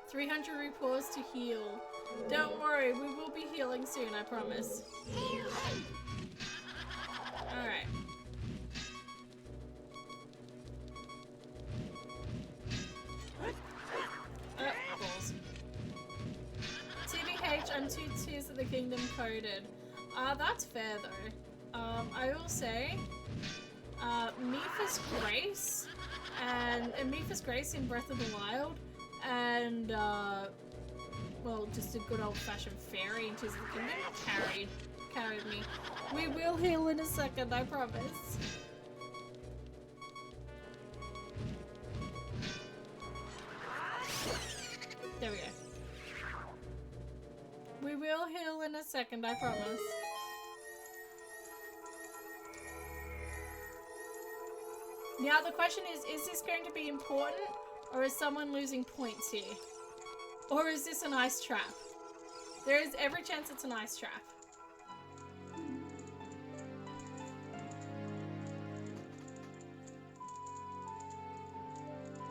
300 repose to heal. Don't worry, we will be healing soon, I promise. Alright. Balls. TBH, I'm 2 Tears of the Kingdom coded. That's fair though. I will say, Mipha's Grace and Mipha's Grace in Breath of the Wild and, well, just a good old-fashioned fairy in Tears of the Kingdom carried me. We will heal in a second, I promise. There we go. We will heal in a second, I promise. Now the question is this going to be important, or is someone losing points here? Or is this an ice trap? There is every chance it's an ice trap.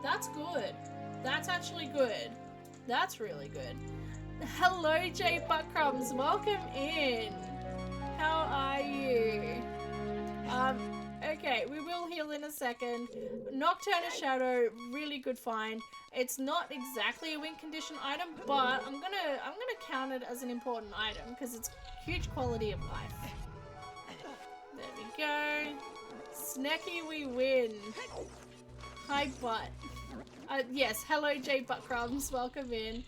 That's good. That's actually good. That's really good. Hello, Jay Buckcrumbs. Welcome in. How are you? Okay, we will heal in a second. Nocturne Shadow, really good find. It's not exactly a win condition item, but I'm gonna count it as an important item because it's huge quality of life. There we go. Snacky, we win. Hi, butt. Yes, hello, Jay Buttcrumbs. Welcome in.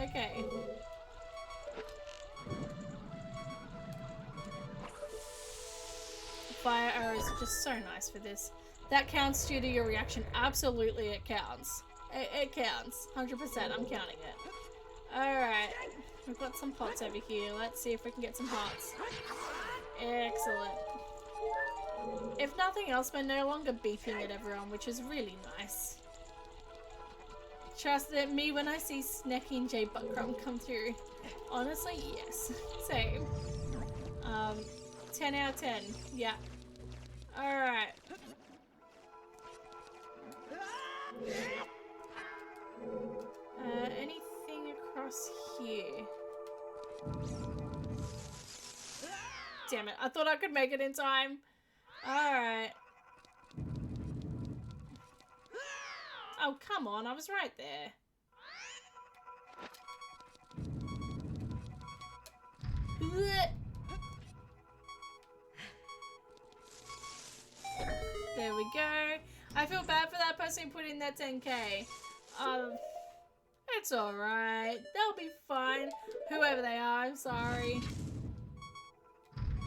Okay. Fire arrows are just so nice for this. That counts due to your reaction. Absolutely, it counts. It counts. 100%. I'm counting it. Alright. We've got some pots over here. Let's see if we can get some hearts. Excellent. If nothing else, we're no longer beeping at everyone, which is really nice. Trust me when I see Snacky and Jay Buckcrumb come through. Honestly, yes. Same. 10 out of 10. Yeah. Alright. Anything across here? Damn it, I thought I could make it in time. Alright. Oh, come on, I was right there. There we go. I feel bad for that person who put in that 10k. It's alright. They'll be fine. Whoever they are, I'm sorry.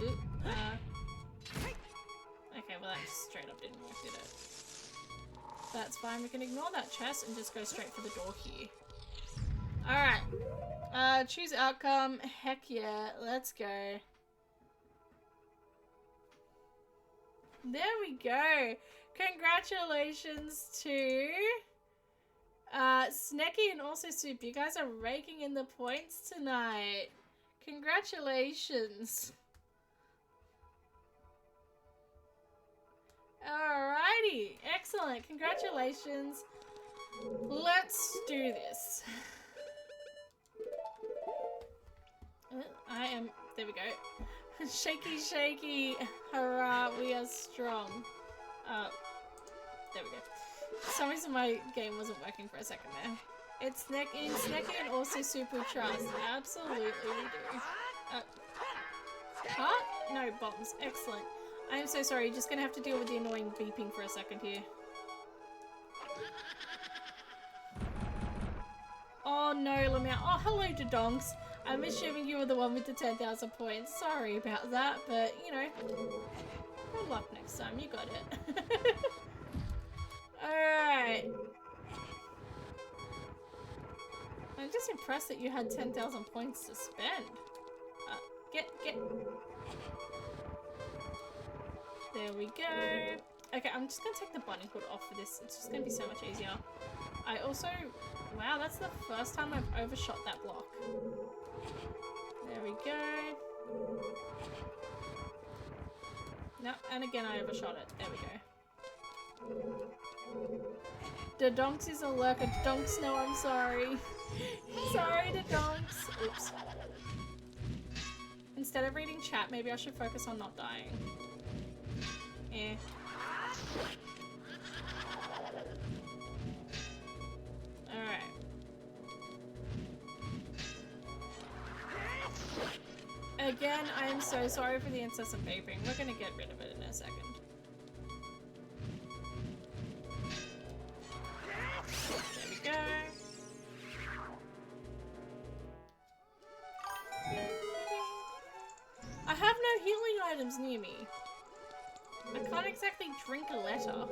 Okay, well that just straight up didn't work, did it? That's fine. We can ignore that chest and just go straight for the door here. Alright. Choose outcome. Heck yeah. Let's go. There we go. Congratulations to Snacky and also Soup. You guys are raking in the points tonight. Congratulations. Alrighty. Excellent. Congratulations. Let's do this. There we go. Shaky, shaky. Hurrah, we are strong. There we go. For some reason my game wasn't working for a second there. It's Snacky and also Super Trust. Absolutely we do. Huh? No, bombs. Excellent. I am so sorry. You're just gonna have to deal with the annoying beeping for a second here. Oh no, Lamau. Oh, hello, Dodonks. I'm assuming you were the one with the 10,000 points. Sorry about that, but, you know, good luck next time. You got it. Alright. I'm just impressed that you had 10,000 points to spend. Get. There we go. Okay, I'm just gonna take the bunny hood off for this. It's just gonna be so much easier. I also... Wow, that's the first time I've overshot that block. There we go. No, and again I overshot it. There we go. The Donks is a lurker. Donks, no, I'm sorry. Sorry, the Donks. Oops. Instead of reading chat, maybe I should focus on not dying. Eh. Alright. Again, I am so sorry for the incessant vaping. We're gonna get rid of it in a second. There we go. I have no healing items near me. I can't exactly drink a letter.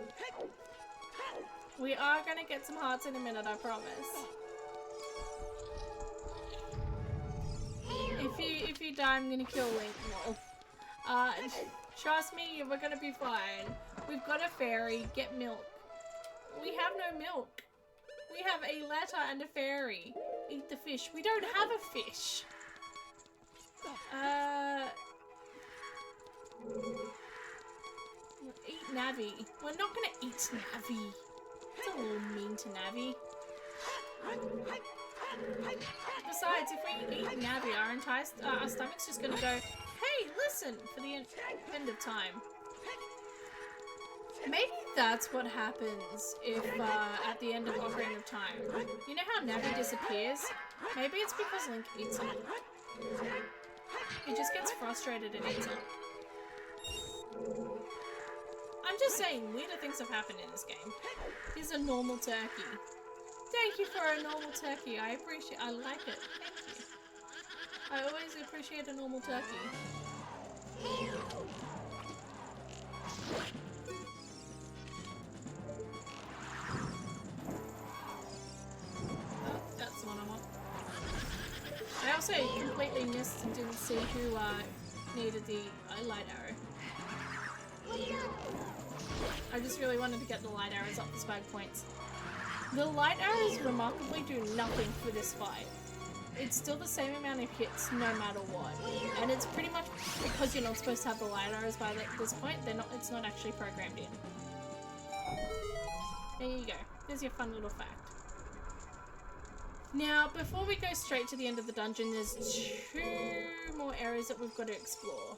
We are gonna get some hearts in a minute, I promise. If you die, I'm gonna kill Link. Well, trust me, we're gonna be fine. We've got a fairy. Get milk. We have no milk. We have a letter and a fairy. Eat the fish. We don't have a fish. Eat Navi. We're not gonna eat Navi. That's a little mean to Navi. Besides, if we eat Navi, our entire our stomach's just gonna go, hey, listen, for the end of time. Maybe that's what happens if, at the end of Ocarina of Time. You know how Navi disappears? Maybe it's because Link eats it. He just gets frustrated and eats it. I'm just saying, weirder things have happened in this game. Here's a normal turkey. Thank you for a normal turkey. I like it. Thank you. I always appreciate a normal turkey. Oh, that's the one I want. I also completely missed and didn't see who needed the light arrow. I just really wanted to get the light arrows up for spike points. The light arrows remarkably do nothing for this fight. It's still the same amount of hits no matter what. And it's pretty much because you're not supposed to have the light arrows by this point, it's not actually programmed in. There you go. There's your fun little fact. Now, before we go straight to the end of the dungeon, there's 2 more areas that we've got to explore.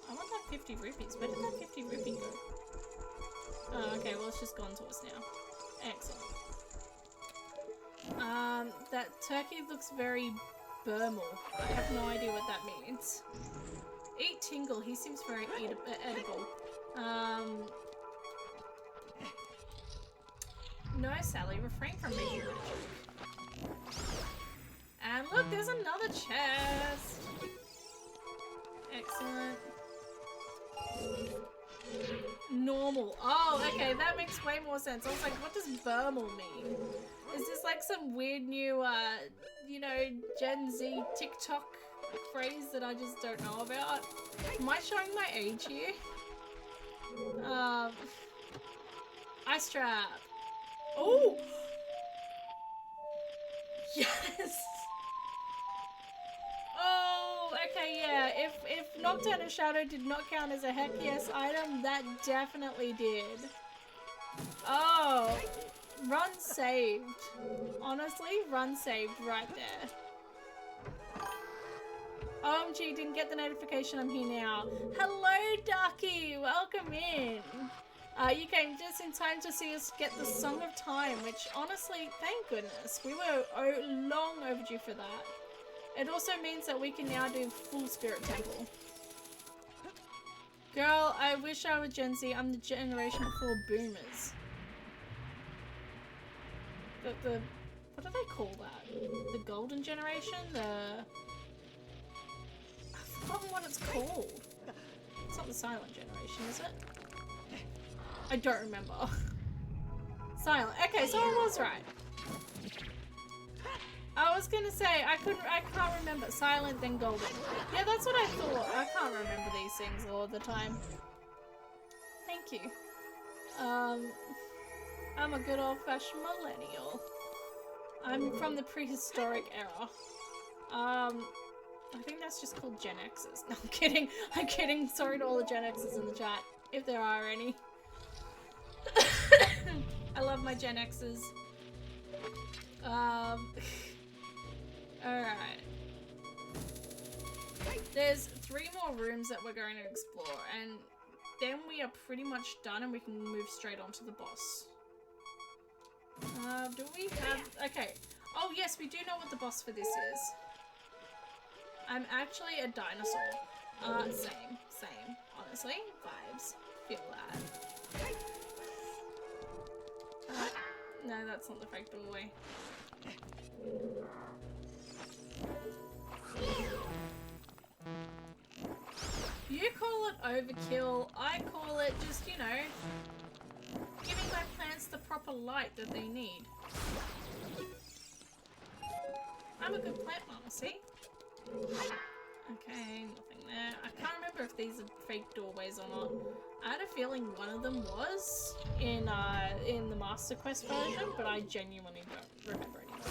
I want that 50 rupees. Where did that 50 rupee go? Oh, okay, well it's just gone to us now. Excellent. That turkey looks very Burmal. I have no idea what that means. Eat Tingle, he seems very edible. No, Sally, refrain from making that joke. And look, there's another chest! Excellent. Normal. Oh, okay, that makes way more sense. I was like, what does Burmal mean? Is this like some weird new, you know, Gen Z TikTok phrase that I just don't know about? Am I showing my age here? Ice trap. Oh! Yes! Oh, okay, yeah. If Nocturne of Shadow did not count as a heck yes item, that definitely did. Oh, run saved. Honestly, run saved right there. OMG, didn't get the notification I'm here now. Hello, Ducky! Welcome in. You came just in time to see us get the Song of Time, which honestly, thank goodness. We were long overdue for that. It also means that we can now do full Spirit Temple. Girl, I wish I were Gen Z. I'm the generation before boomers. The what do they call that? The golden generation? I've forgotten what it's called. It's not the silent generation, is it? I don't remember. Silent. Okay, so I was right. I was gonna say, I can't remember. Silent, then golden. Yeah, that's what I thought. I can't remember these things all the time. Thank you. I'm a good old-fashioned millennial. I'm from the prehistoric era. I think that's just called Gen X's. No, I'm kidding. I'm kidding. Sorry to all the Gen X's in the chat, if there are any. I love my Gen X's. Alright. There's 3 more rooms that we're going to explore, and then we are pretty much done and we can move straight on to the boss. Do we have... Okay. Oh yes, we do know what the boss for this is. I'm actually a dinosaur. Same. Honestly, vibes. Feel that. No, that's not the fake doorway. You call it overkill, I call it just, you know, giving my plants the proper light that they need. I'm a good plant mama, see? Okay, nothing there. I can't remember if these are fake doorways or not. I had a feeling one of them was in the Master Quest version, but I genuinely don't remember anymore.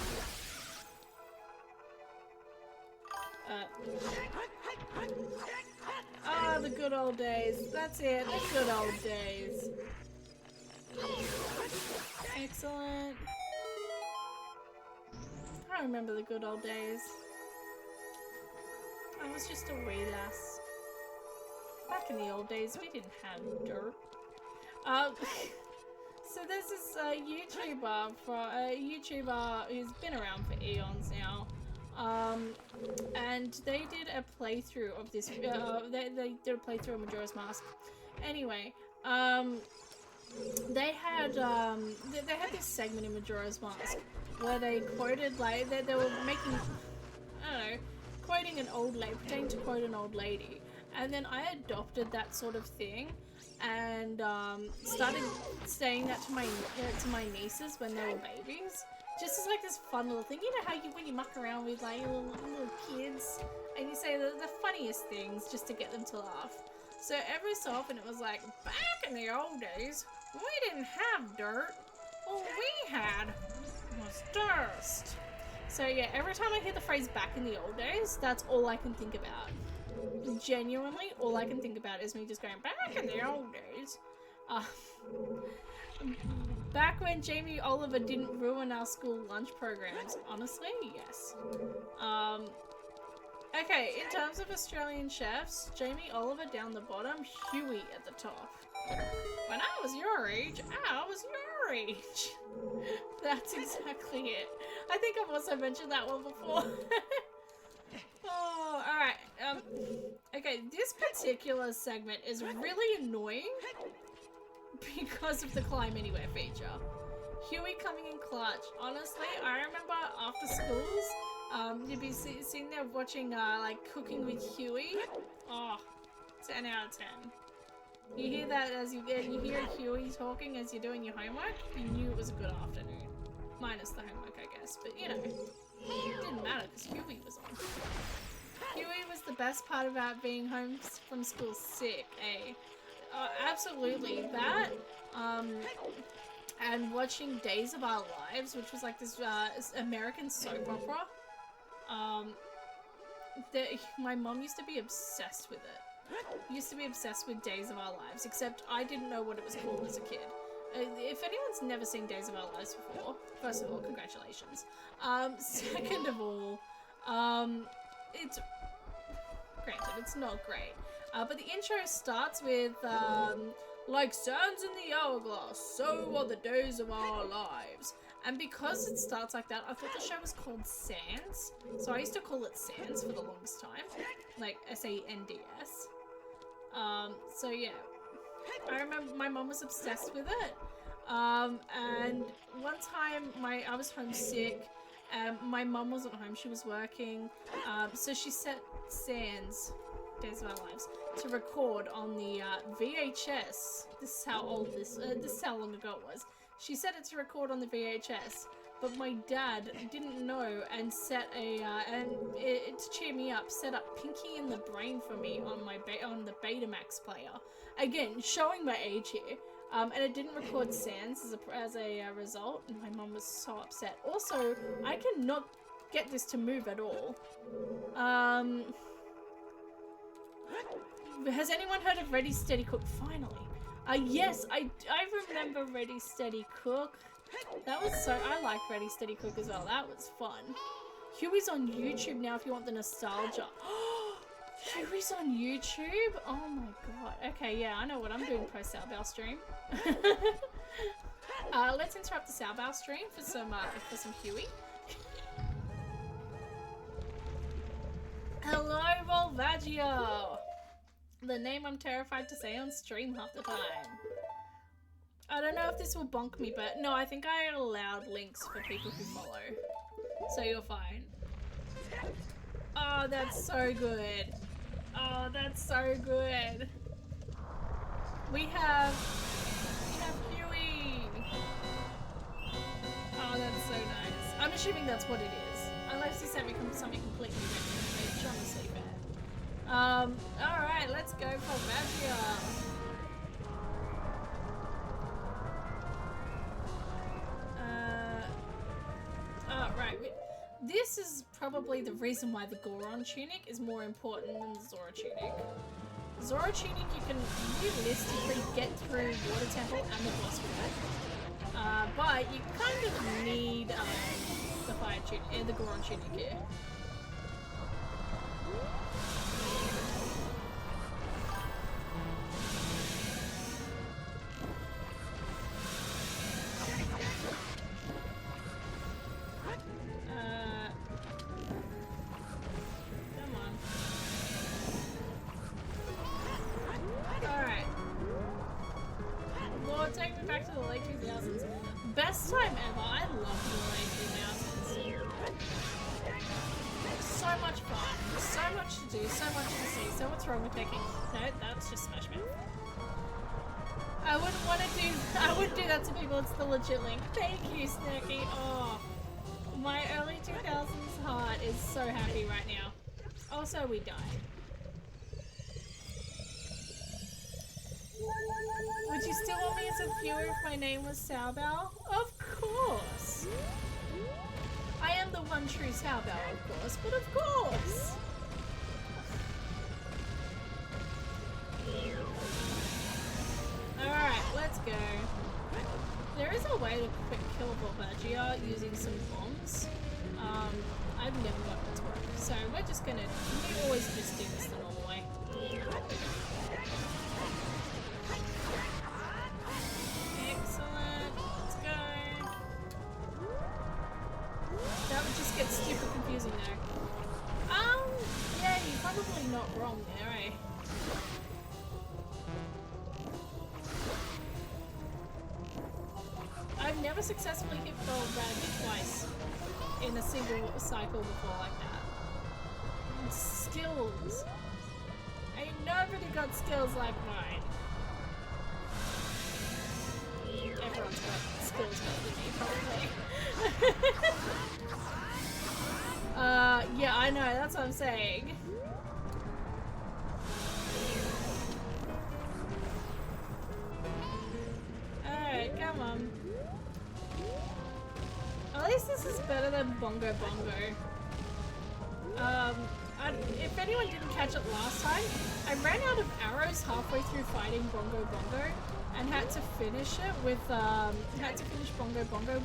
Ah, the good old days. That's it, the good old days. Excellent. I remember the good old days. I was just a wee lass. Back in the old days, we didn't have dirt. So there's this YouTuber who's been around for eons now. And they did a playthrough of this. They did a playthrough of Majora's Mask. Anyway, they had this segment in Majora's Mask where they quoted, like, they were making, I don't know, quoting an old lady, pretending to quote an old lady, and then I adopted that sort of thing and started saying that to my nieces when they were babies, just as like this fun little thing. You know how when you muck around with like little kids and you say the funniest things just to get them to laugh. So every so often it was like, back in the old days, we didn't have dirt. All we had was dust. So yeah, every time I hear the phrase back in the old days, that's all I can think about. Genuinely, all I can think about is me just going, back in the old days. Back when Jamie Oliver didn't ruin our school lunch programs. Honestly, yes. Okay, in terms of Australian chefs, Jamie Oliver down the bottom, Huey at the top. When I was your age, I was your age. That's exactly it. I think I've also mentioned that one before. Oh, alright. Okay, this particular segment is really annoying because of the Climb Anywhere feature. Huey coming in clutch. Honestly, I remember after schools, you'd be sitting there watching, like, Cooking with Huey. Oh, 10 out of 10. You hear that as you hear Huey talking as you're doing your homework, you knew it was a good afternoon. Minus the homework, I guess, but you know, it didn't matter because Huey was on. Huey was the best part about being home from school sick, eh? Absolutely. That, and watching Days of Our Lives, which was like this American soap opera. My mom used to be obsessed with it. Used to be obsessed with Days of Our Lives, except I didn't know what it was called as a kid. If anyone's never seen Days of Our Lives before, first of all, congratulations. Second of all, it's, granted, it's not great. But the intro starts with, like sands in the hourglass, so are the days of our lives. And because it starts like that, I thought the show was called Sands. So I used to call it Sands for the longest time. Like S-A-N-D-S. So yeah. I remember my mom was obsessed with it. And one time I was homesick. My mom wasn't home, she was working. So she set Sands, Days of Our Lives, to record on the VHS. This is how old this is how long ago it was. She set it to record on the VHS, but my dad didn't know and set a to cheer me up, set up Pinky in the Brain for me on my on the Betamax player. Again, showing my age here. And it didn't record Sans as a result, and my mum was so upset. Also, I cannot get this to move at all. Has anyone heard of Ready Steady Cook? Finally. Yes, I remember Ready Steady Cook. That was so, I like Ready Steady Cook as well. That was fun. Huey's on YouTube now if you want the nostalgia. Huey's on YouTube? Oh my god. Okay, yeah, I know what I'm doing post-Salbow stream. Let's interrupt the Salbow stream for some Huey. Hello, Volvaggio! The name I'm terrified to say on stream half the time. I don't know if this will bonk me, but no, I think I allowed links for people who follow. So you're fine. Oh, that's so good. Oh, that's so good. We have Huey. Oh, that's so nice. I'm assuming that's what it is. Unless he sent me something completely different. It's honestly fair. Alright, let's go for Magia. Right. This is probably the reason why the Goron tunic is more important than the Zora tunic. Zora tunic, you can realistically get through Water Temple and the boss with it. But you kind of need the fire tunic, the Goron tunic here. Best time ever. I love the late 2000s. So much fun. So much to do. So much to see. So what's wrong with taking? No, that's just Smash Mouth. I wouldn't do that to people. It's the legit link. Thank you, Snacky. Oh, my early 2000s heart is so happy right now. Also, we died. Would you still want me as a viewer if my name was Salbow? Of course! I am the one true Salbow, of course, but of course! Alright, let's go. There is a way to quick kill Volvagia using some bombs. I've never gotten it to work, so we're just gonna... We always just do this the normal way. That would just get super confusing there. Yeah, you're probably not wrong there, eh? I've never successfully hit Volvagia twice in a single cycle before like that. Skills. Ain't nobody got skills like mine. Everyone's got skills better than me, probably. Yeah, I know, that's what I'm saying. Alright, come on. At least this is better than Bongo Bongo. If anyone didn't catch it last time, I ran out of arrows halfway through fighting Bongo Bongo and had to finish it with Bongo Bongo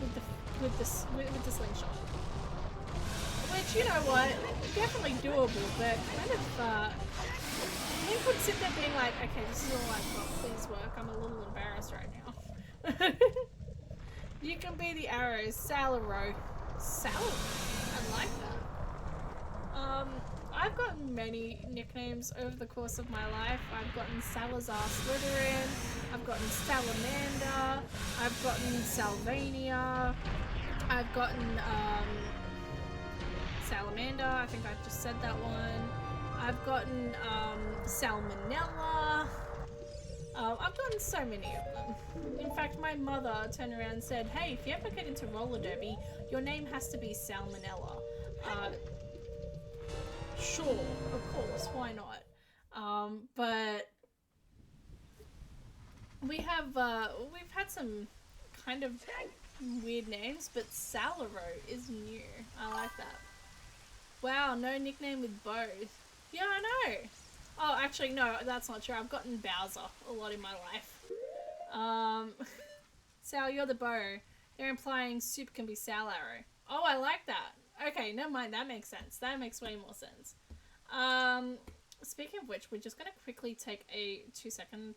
with the slingshot. Which, you know what, definitely doable, but kind of Link would sit there being like, okay, this is all I've got, please work. I'm a little embarrassed right now. You can be the arrows, Salaro. Salaro? I like that. I've gotten many nicknames over the course of my life. I've gotten Salazar Slytherin, I've gotten Salamander, I've gotten Salvania, I've gotten Salamander, I think I just said that one. I've gotten Salmonella. I've gotten so many of them. In fact, my mother turned around and said, hey, if you ever get into roller derby, your name has to be Salmonella. Sure, of course, why not? But we've had some kind of weird names, but Salaro is new. I like that. Wow, no nickname with both. Yeah, I know. Oh, actually, no, that's not true. I've gotten Bowser a lot in my life. Sal, you're the bow. They're implying soup can be Sal Arrow. Oh, I like that. Okay, never mind. That makes sense. That makes way more sense. Speaking of which, we're just going to quickly take a 2-second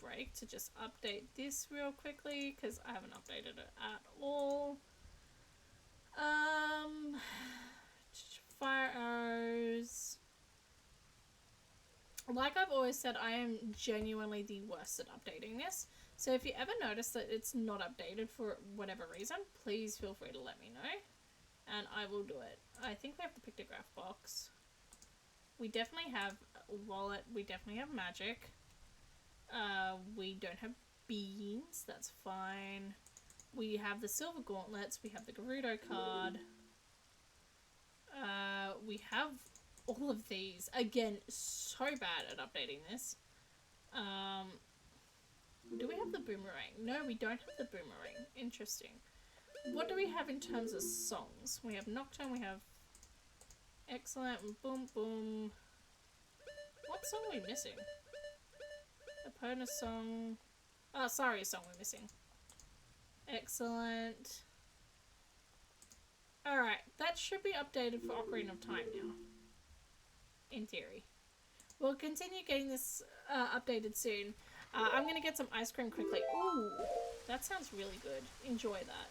break to just update this real quickly, because I haven't updated it at all. Fire arrows. Like I've always said, I am genuinely the worst at updating this. So if you ever notice that it's not updated for whatever reason, please feel free to let me know. And I will do it. I think we have the pictograph box. We definitely have a wallet. We definitely have magic. We don't have beans. That's fine. We have the silver gauntlets. We have the Gerudo card. We have all of these. Again, so bad at updating this. Do we have the boomerang? No, we don't have the boomerang. Interesting. What do we have in terms of songs? We have Nocturne, we have Excellent, Boom Boom. What song are we missing? Epona song. Oh, sorry, song we're missing. Excellent. Alright, that should be updated for Ocarina of Time now. In theory. We'll continue getting this updated soon. I'm gonna get some ice cream quickly. Ooh, that sounds really good. Enjoy that.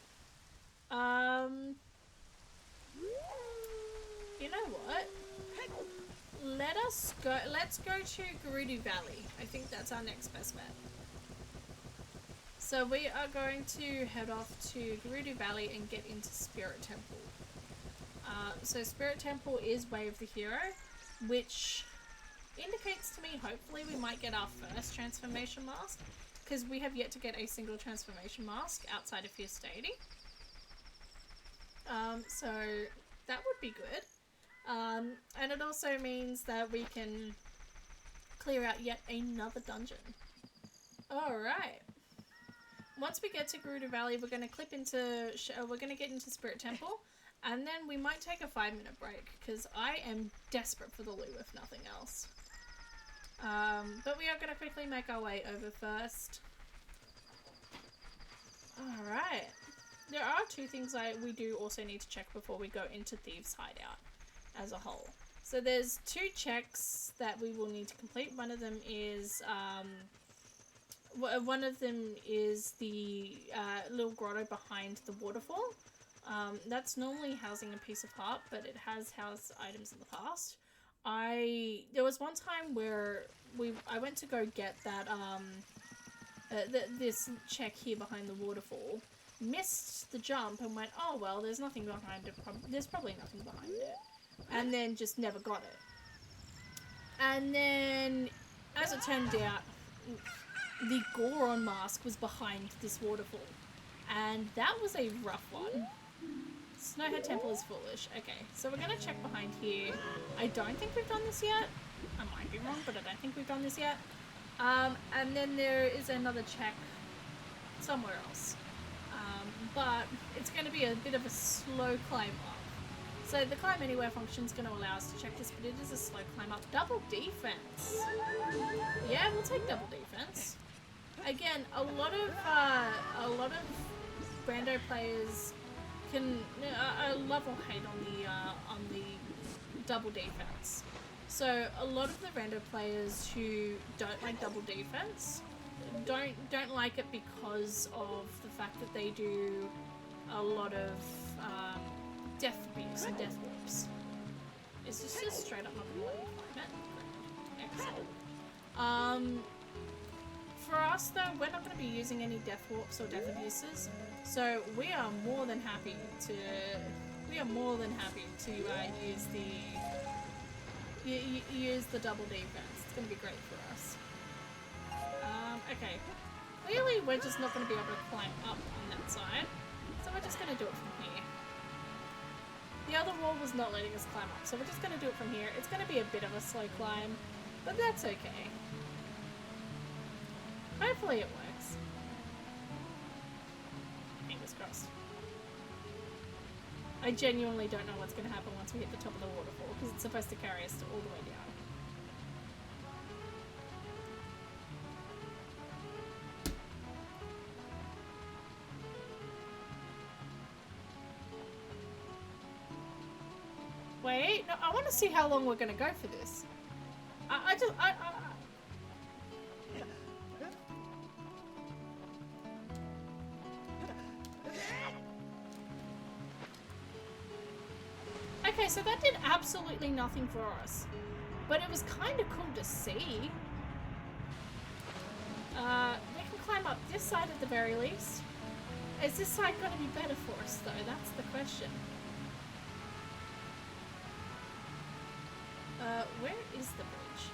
You know what? Let's go to Gerudo Valley. I think that's our next best bet. So we are going to head off to Gerudo Valley and get into Spirit Temple. So Spirit Temple is Way of the Hero, which indicates to me hopefully we might get our first transformation mask, because we have yet to get a single transformation mask outside of Fierce Deity. So that would be good. And it also means that we can clear out yet another dungeon. Alright. Once we get to Gerudo Valley, we're going to get into Spirit Temple, and then we might take a 5-minute break, because I am desperate for the loot if nothing else. But we are going to quickly make our way over first. Alright. There are 2 things we do also need to check before we go into Thieves' Hideout as a whole. So there's 2 checks that we will need to complete. One of them is the little grotto behind the waterfall. That's normally housing a piece of heart, but it has housed items in the past. There was one time where I went to go get that this check here behind the waterfall, missed the jump and went, oh well, there's nothing behind it. There's probably nothing behind it, and then just never got it. And then, as it turned out, the Goron mask was behind this waterfall, and that was a rough one. Snowhead Temple is foolish. Okay, so we're gonna check behind here. I don't think we've done this yet. I might be wrong, but I don't think we've done this yet. And then there is another check somewhere else. But it's going to be a bit of a slow climb up. So the climb anywhere function is going to allow us to check this, but it is a slow climb up. Double defense. Yeah, we'll take double defense. Again, a lot of rando players can love or hate on the double defense. So a lot of the rando players who don't like double defense don't like it because of the fact that they do a lot of death beats and death warps. Is this just straight up not gonna let me climb it? Excellent. For us though, we're not going to be using any death warps or death abuses, so we are more than happy to use the double defense. It's going to be great for us. Okay. Clearly, we're just not going to be able to climb up on that side. So we're just going to do it from here. The other wall was not letting us climb up, so we're just going to do it from here. It's going to be a bit of a slow climb, but that's okay. Hopefully it works. Fingers crossed. I genuinely don't know what's going to happen once we hit the top of the waterfall, because it's supposed to carry us all the way down. Wait, no, I want to see how long we're going to go for this. Okay, so that did absolutely nothing for us. But it was kind of cool to see. We can climb up this side at the very least. Is this side going to be better for us, though? That's the question. Where is the bridge?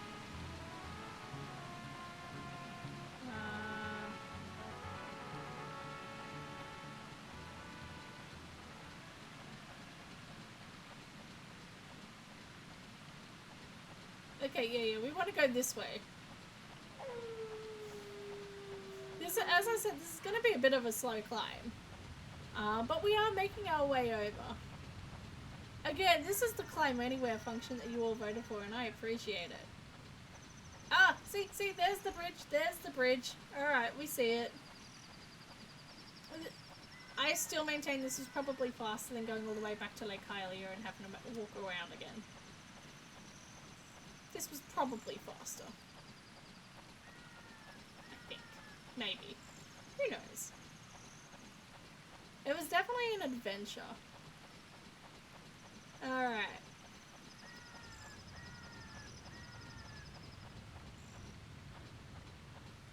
Okay, yeah, we want to go this way. This, as I said, this is going to be a bit of a slow climb. But we are making our way over. Again, this is the climb anywhere function that you all voted for, and I appreciate it. Ah, see, there's the bridge, Alright, we see it. I still maintain this is probably faster than going all the way back to Lake Hylia and having to walk around again. This was probably faster. I think. Maybe. Who knows? It was definitely an adventure. Alright.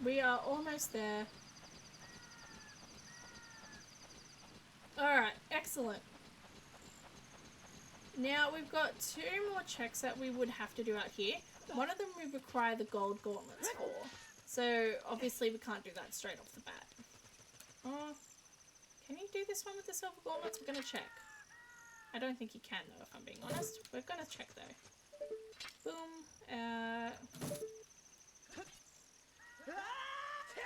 We are almost there. Alright, excellent. Now we've got 2 more checks that we would have to do out here. One of them we require the gold gauntlets for. So obviously we can't do that straight off the bat. Can you do this one with the silver gauntlets? We're going to check. I don't think you can though, if I'm being honest. We're going to check though. Boom.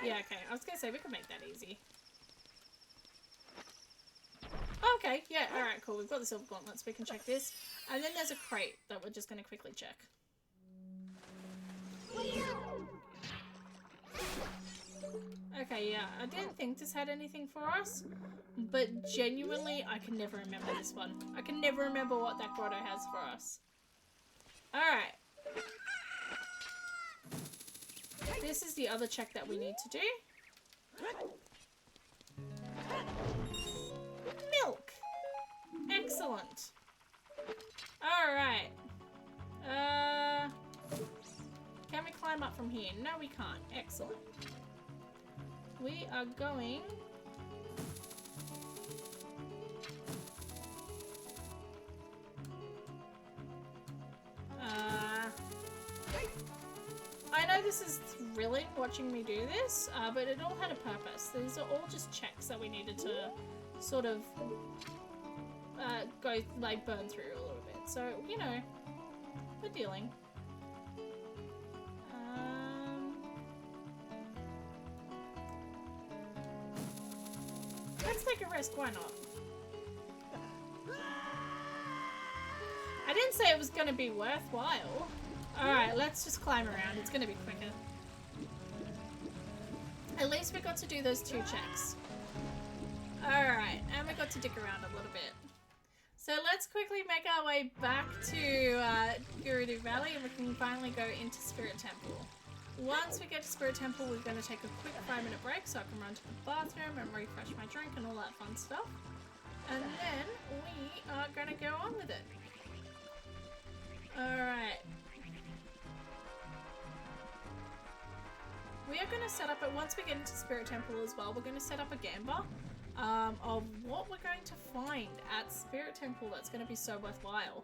Yeah, okay. I was going to say we can make that easy. Okay, yeah, alright, cool. We've got the silver gauntlets. We can check this. And then there's a crate that we're just going to quickly check. Okay, yeah, I didn't think this had anything for us, but genuinely, I can never remember this one. I can never remember what that grotto has for us. Alright. This is the other check that we need to do. Milk! Excellent. Alright. Can we climb up from here? No, we can't. Excellent. We are going... I know this is thrilling watching me do this, but it all had a purpose. These are all just checks that we needed to sort of burn through a little bit. So, you know, we're dealing. Let's take a rest, why not? I didn't say it was going to be worthwhile. Alright, let's just climb around. It's going to be quicker. At least we got to do those 2 checks. Alright, and we got to dig around a little bit. So let's quickly make our way back to Gerudo Valley and we can finally go into Spirit Temple. Once we get to Spirit Temple, we're going to take a quick 5-minute break so I can run to the bathroom and refresh my drink and all that fun stuff. And then we are going to go on with it. Alright. We are going to set up, once we get into Spirit Temple as well, we're going to set up a gamba of what we're going to find at Spirit Temple that's going to be so worthwhile.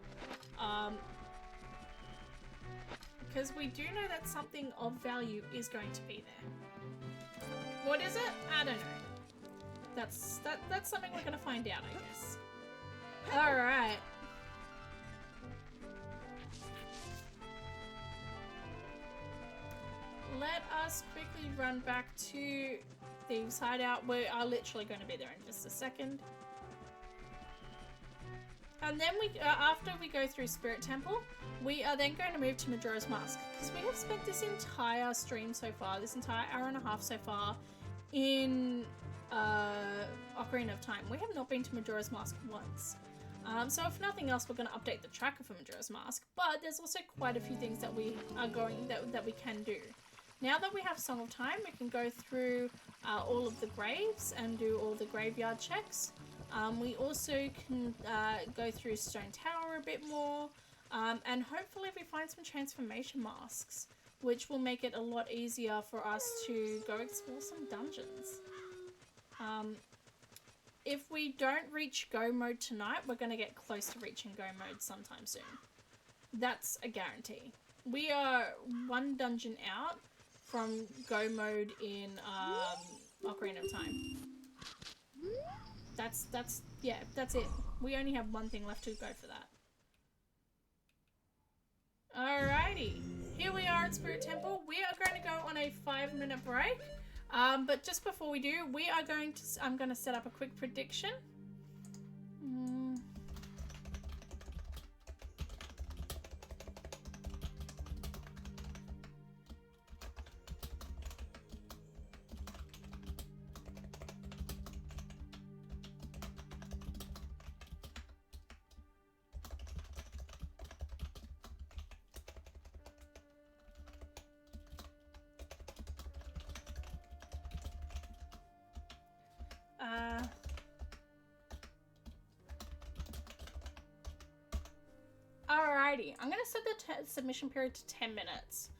Because we do know that something of value is going to be there. Is it? I don't know. That's something we're gonna find out, I guess. Alright. Let us quickly run back to Thieves' Hideout. We are literally going to be there in just a second. And then we, after we go through Spirit Temple, we are then going to move to Majora's Mask. Because we have spent this entire stream so far, this entire hour and a half so far, in Ocarina of Time. We have not been to Majora's Mask once. So if nothing else, we're going to update the tracker for Majora's Mask. But there's also quite a few things that we are going, that we can do. Now that we have Song of Time, we can go through all of the graves and do all the graveyard checks. We also can go through Stone Tower a bit more, and hopefully we find some transformation masks, which will make it a lot easier for us to go explore some dungeons. If we don't reach Go Mode tonight, we're going to get close to reaching Go Mode sometime soon. That's a guarantee. We are one dungeon out from Go Mode in Ocarina of Time. Yeah, that's it. We only have one thing left to go for that. Alrighty, here we are at Spirit Temple. We are going to go on a 5-minute break. But just before we do, I'm going to set up a quick prediction. Alrighty, I'm going to set the submission period to 10 minutes.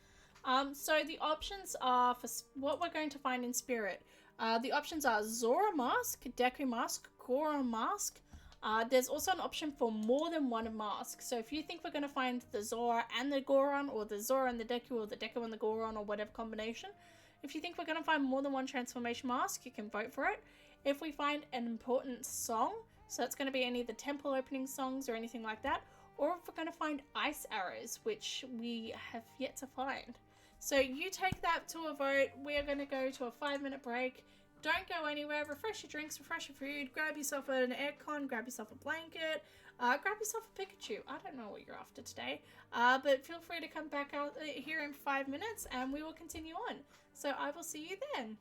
So the options are for what we're going to find in Spirit. The options are Zora Mask, Deku Mask, Goron Mask. There's also an option for more than one mask. So if you think we're going to find the Zora and the Goron, or the Zora and the Deku, or the Deku and the Goron, or whatever combination, if you think we're going to find more than one transformation mask, you can vote for it. If we find an important song, so that's going to be any of the temple opening songs or anything like that, or if we're going to find ice arrows, which we have yet to find. So you take that to a vote. We are going to go to a 5-minute break. Don't go anywhere. Refresh your drinks, refresh your food, grab yourself an aircon, grab yourself a blanket, grab yourself a Pikachu. I don't know what you're after today, but feel free to come back out here in 5 minutes and we will continue on. So I will see you then.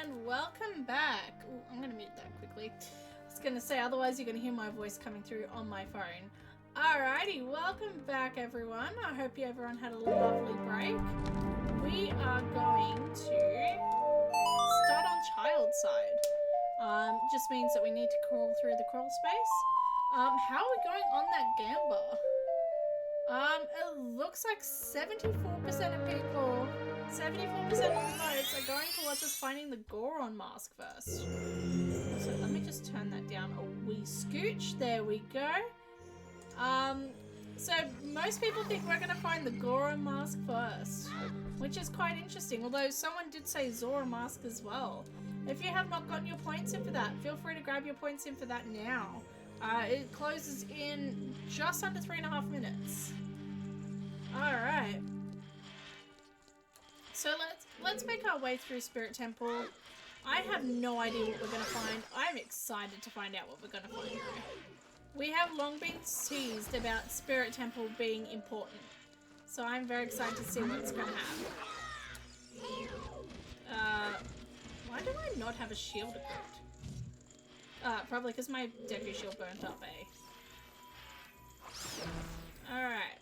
and welcome back. Ooh, I'm gonna mute that quickly. I was gonna say, otherwise you're gonna hear my voice coming through on my phone. Alrighty, welcome back everyone. I hope everyone had a lovely break. We are going to start on child side. Just means that we need to crawl through the crawl space. How are we going on that gamba? It looks like 74% of people, 74% of the votes are going towards us finding the Goron mask first. So let me just turn that down a wee scooch. There we go. So most people think we're going to find the Goron mask first, which is quite interesting, although someone did say Zora mask as well. If you have not gotten your points in for that, feel free to grab your points in for that now. It closes in just under 3.5 minutes. Alright. So let's make our way through Spirit Temple. I have no idea what we're going to find. I'm excited to find out what we're going to find though. We have long been teased about Spirit Temple being important. So I'm very excited to see what it's going to have. Why do I not have a shield equipped? Probably because my debut shield burnt up, eh? Alright.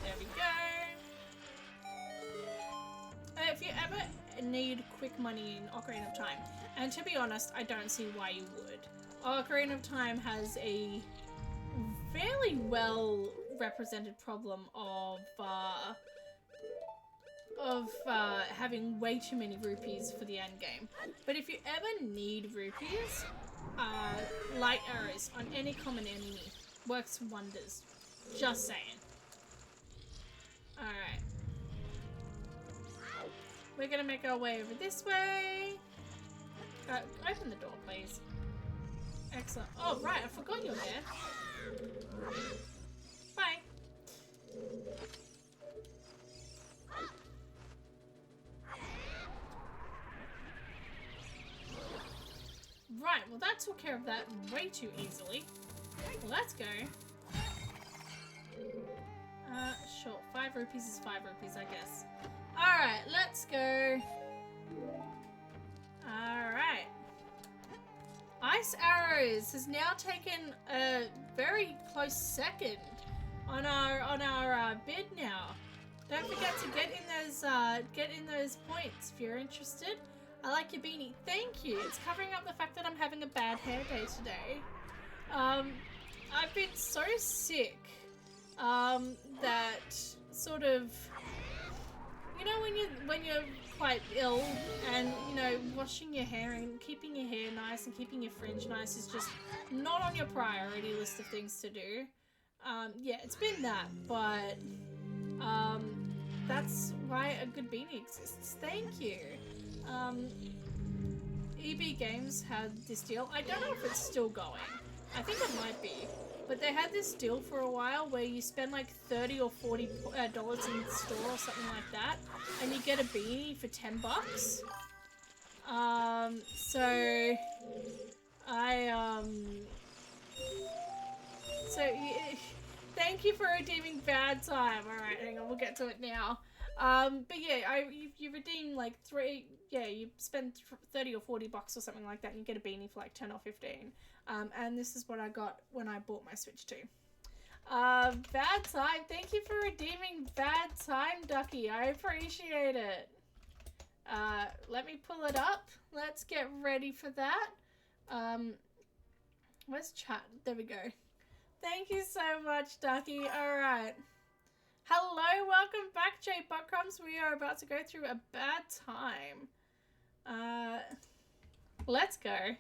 There we go. If you ever need quick money in Ocarina of Time, and to be honest, I don't see why you would. Ocarina of Time has a fairly well represented problem of having way too many rupees for the end game. But if you ever need rupees, light arrows on any common enemy works wonders. Just saying. Alright. We're gonna make our way over this way. Open the door, please. Excellent. Oh, right, I forgot you're there. Bye. Right, well that took care of that way too easily. Well, let's go. Sure, 5 rupees is 5 rupees, I guess. Alright, let's go. Alright. Ice Arrows has now taken a very close second on our bid now. Don't forget to get in those points if you're interested. I like your beanie. Thank you. It's covering up the fact that I'm having a bad hair day today. I've been so sick that sort of, you know, when you're quite ill and, you know, washing your hair and keeping your hair nice and keeping your fringe nice is just not on your priority list of things to do. Yeah, it's been that, but that's why a good beanie exists. Thank you. EB Games had this deal. I don't know if it's still going. I think it might be. But they had this deal for a while where you spend like $30 or $40 in store or something like that, and you get a beanie for $10. Thank you for redeeming Bad Time. Alright, hang on, we'll get to it now. But yeah, you redeem like you spend 30 or 40 bucks or something like that, and you get a beanie for like 10 or 15. And this is what I got when I bought my Switch 2. Bad Time, thank you for redeeming Bad Time, Ducky. I appreciate it. Let me pull it up. Let's get ready for that. Where's chat? There we go. Thank you so much, Ducky. Alright. Hello, welcome back, Jay Buttcrumbs. We are about to go through a bad time. Let's go.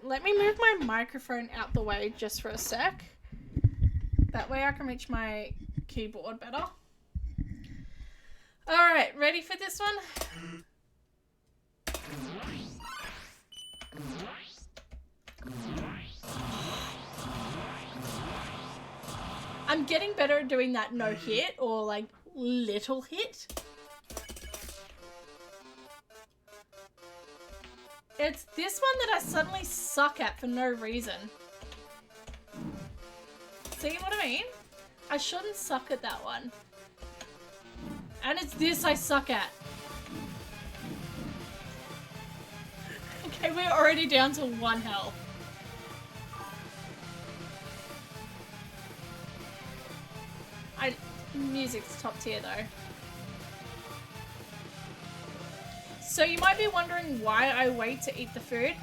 Let me move my microphone out the way just for a sec. That way I can reach my keyboard better. Alright, ready for this one? I'm getting better at doing that no hit or like little hit. It's this one that I suddenly suck at for no reason. See what I mean? I shouldn't suck at that one. And it's this I suck at. Okay, we're already down to 1 health. Music's top tier though. So you might be wondering why I wait to eat the food.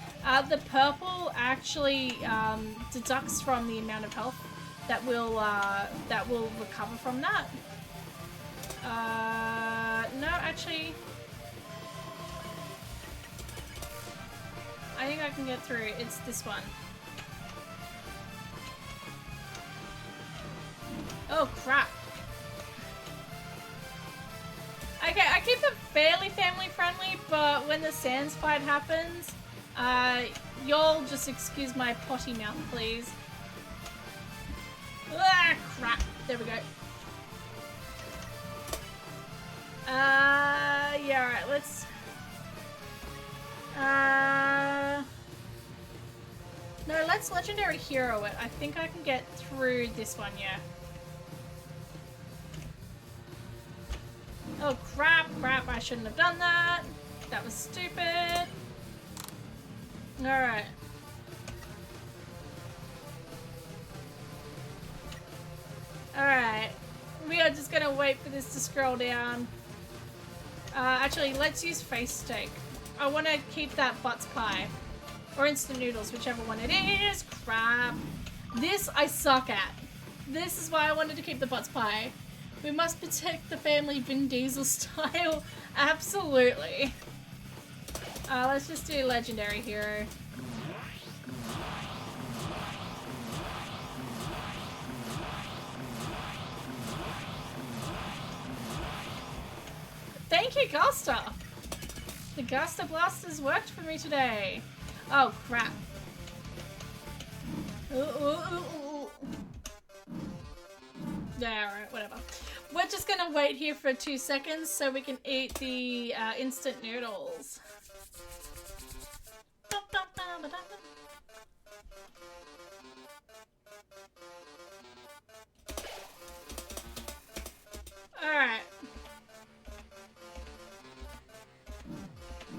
The purple actually deducts from the amount of health that will recover from that. No, actually, I think I can get through. It's this one. Oh crap. Okay, I keep it fairly family friendly, but when the Sans fight happens, y'all just excuse my potty mouth, please. Ah, crap. There we go. Yeah, alright, let's... No, let's Legendary Hero it. I think I can get through this one, yeah. Oh, crap, I shouldn't have done that. That was stupid. Alright. Alright. We are just gonna wait for this to scroll down. Actually, let's use Face Steak. I want to keep that Butts Pie. Or Instant Noodles, whichever one it is. Crap. This I suck at. This is why I wanted to keep the Butts Pie. We must protect the family Vin Diesel style. Absolutely. Let's just do Legendary Hero. Thank you, Gusta! The Gusta Blasters worked for me today. Oh, crap. Yeah, alright, whatever. We're just gonna wait here for 2 seconds so we can eat the instant noodles. Alright.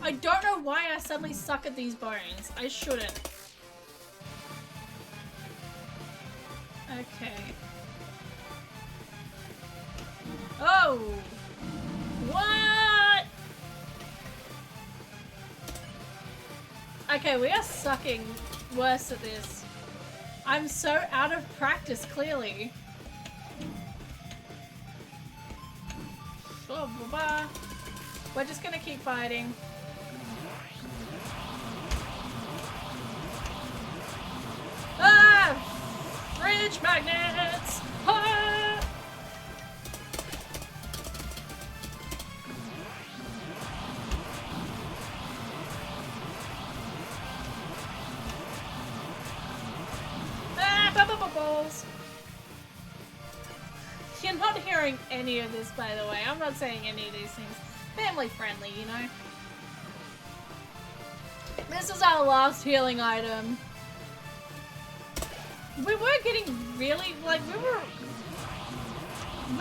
I don't know why I suddenly suck at these bones. I shouldn't. Okay. Oh! What? Okay, we are sucking worse at this. I'm so out of practice, clearly. Oh, blah-blah. We're just gonna keep fighting. Ah! Fridge magnets! Ah! Ah! Balls! You're not hearing any of this, by the way. I'm not saying any of these things. Family friendly, you know? This is our last healing item. We were getting really, like, we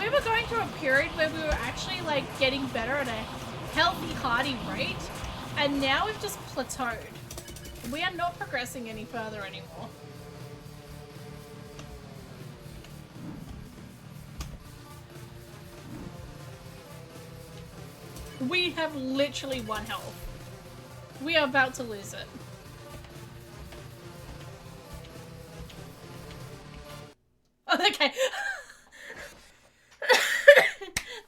were going through a period where we were actually, like, getting better at a healthy, hearty rate, and now we've just plateaued. We are not progressing any further anymore. We have literally 1 health. We are about to lose it. Oh, okay.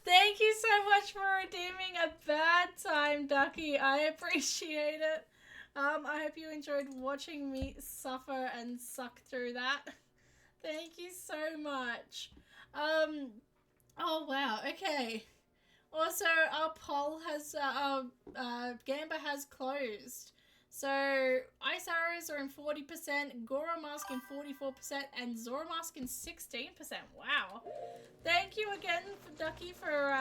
Thank you so much for redeeming a bad time, Ducky. I appreciate it. I hope you enjoyed watching me suffer and suck through that. Thank you so much. Oh wow, okay. Also, our poll has, Gamba has closed. So, Ice Arrows are in 40%, Goro Mask in 44%, and Zoromask in 16%. Wow. Thank you again, Ducky, for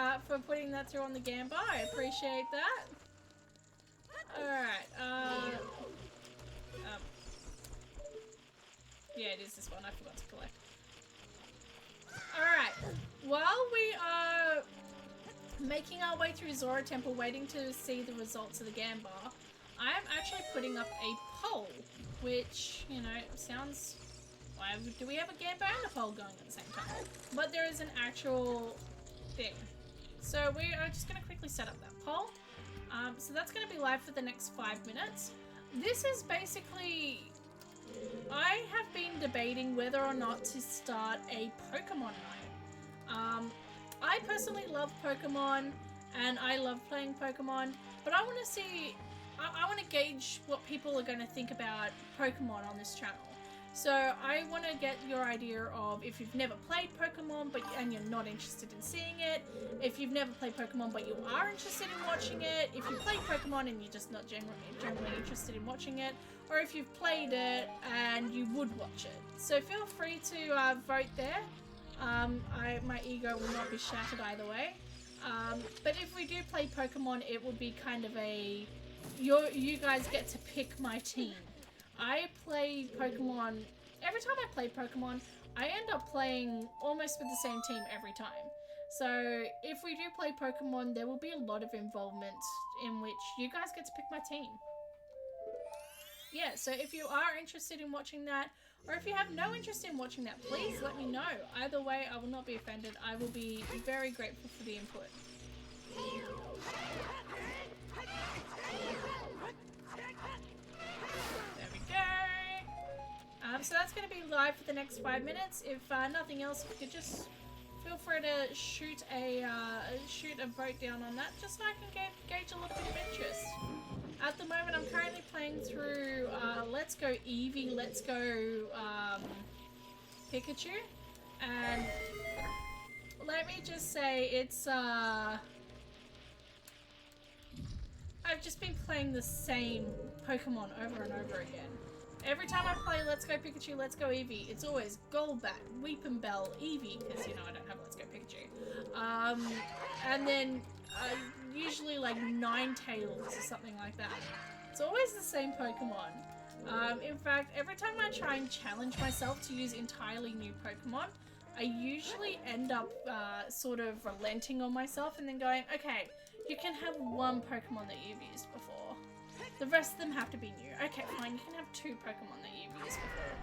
putting that through on the Gamba. I appreciate that. Alright, yeah, it is this one. I forgot to collect. Alright, while we are making our way through Zora Temple, waiting to see the results of the Gambar, I am actually putting up a poll, which, you know, sounds... Why do we have a Gambar and a poll going at the same time? But there is an actual thing. So we are just going to quickly set up that poll. So that's going to be live for the next 5 minutes. This is basically... I have been debating whether or not to start a Pokemon night. I personally love Pokemon, and I love playing Pokemon, but I want to see... I want to gauge what people are going to think about Pokemon on this channel. So I want to get your idea of if you've never played Pokemon and you're not interested in seeing it, if you've never played Pokemon but you are interested in watching it, if you play Pokemon and you're just not generally interested in watching it, or if you've played it and you would watch it. So feel free to vote there. My ego will not be shattered either way. But if we do play Pokemon, it will be kind of a... You guys get to pick my team. I play Pokemon... Every time I play Pokemon, I end up playing almost with the same team every time. So if we do play Pokemon, there will be a lot of involvement in which you guys get to pick my team. Yeah, so if you are interested in watching that, or if you have no interest in watching that, please let me know. Either way, I will not be offended. I will be very grateful for the input. There we go. So that's going to be live for the next 5 minutes. If nothing else, you could just feel free to shoot a vote down on that, just so I can gauge a little bit of interest. At the moment, I'm currently playing through Let's Go Eevee, Let's Go Pikachu, and let me just say it's I've just been playing the same Pokemon over and over again. Every time I play Let's Go Pikachu, Let's Go Eevee, it's always Golbat, Weepinbell, Eevee, because, you know, I don't have Let's Go Pikachu. And then usually like Ninetales or something like that. It's always the same Pokemon. In fact, every time I try and challenge myself to use entirely new Pokemon, I usually end up sort of relenting on myself and then going, okay, you can have one Pokemon that you've used before. The rest of them have to be new. Okay, fine, you can have 2 Pokemon that you've used before.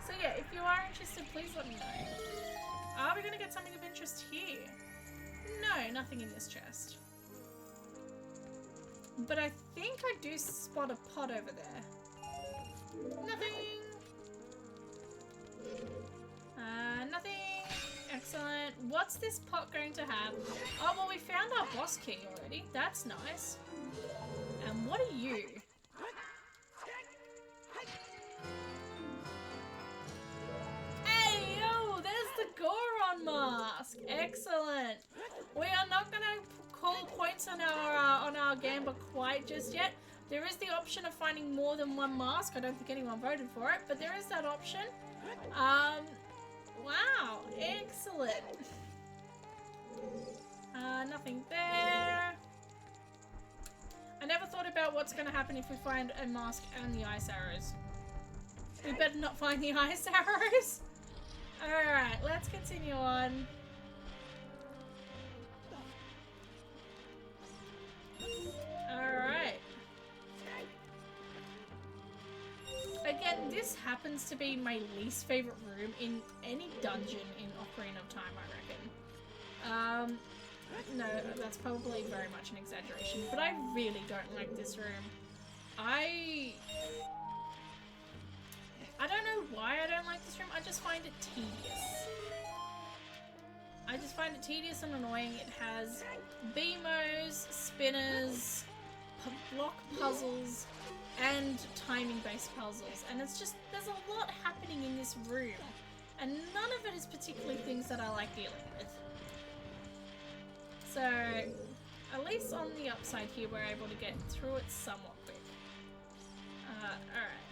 So yeah, if you are interested, please let me know. Are we going to get something of interest here? No, nothing in this chest. But I think I do spot a pot over there. Nothing! Nothing! Excellent. What's this pot going to have? Oh, well, we found our boss key already. That's nice. And what are you? Hey, yo! There's the Goron mask! Excellent! We are not going to call points on our Gambar quite just yet. There is the option of finding more than one mask. I don't think anyone voted for it, but there is that option. Wow, excellent. Nothing there. I never thought about what's going to happen if we find a mask and the ice arrows. We better not find the ice arrows. Alright, let's continue on. Alright. Again, this happens to be my least favorite room in any dungeon in Ocarina of Time, I reckon. No, that's probably very much an exaggeration, but I really don't like this room. I don't know why I don't like this room, I just find it tedious. I just find it tedious and annoying. It has BMOs, spinners, block puzzles, and timing-based puzzles, and it's just, there's a lot happening in this room, and none of it is particularly things that I like dealing with. So, at least on the upside here, we're able to get through it somewhat quick. Alright.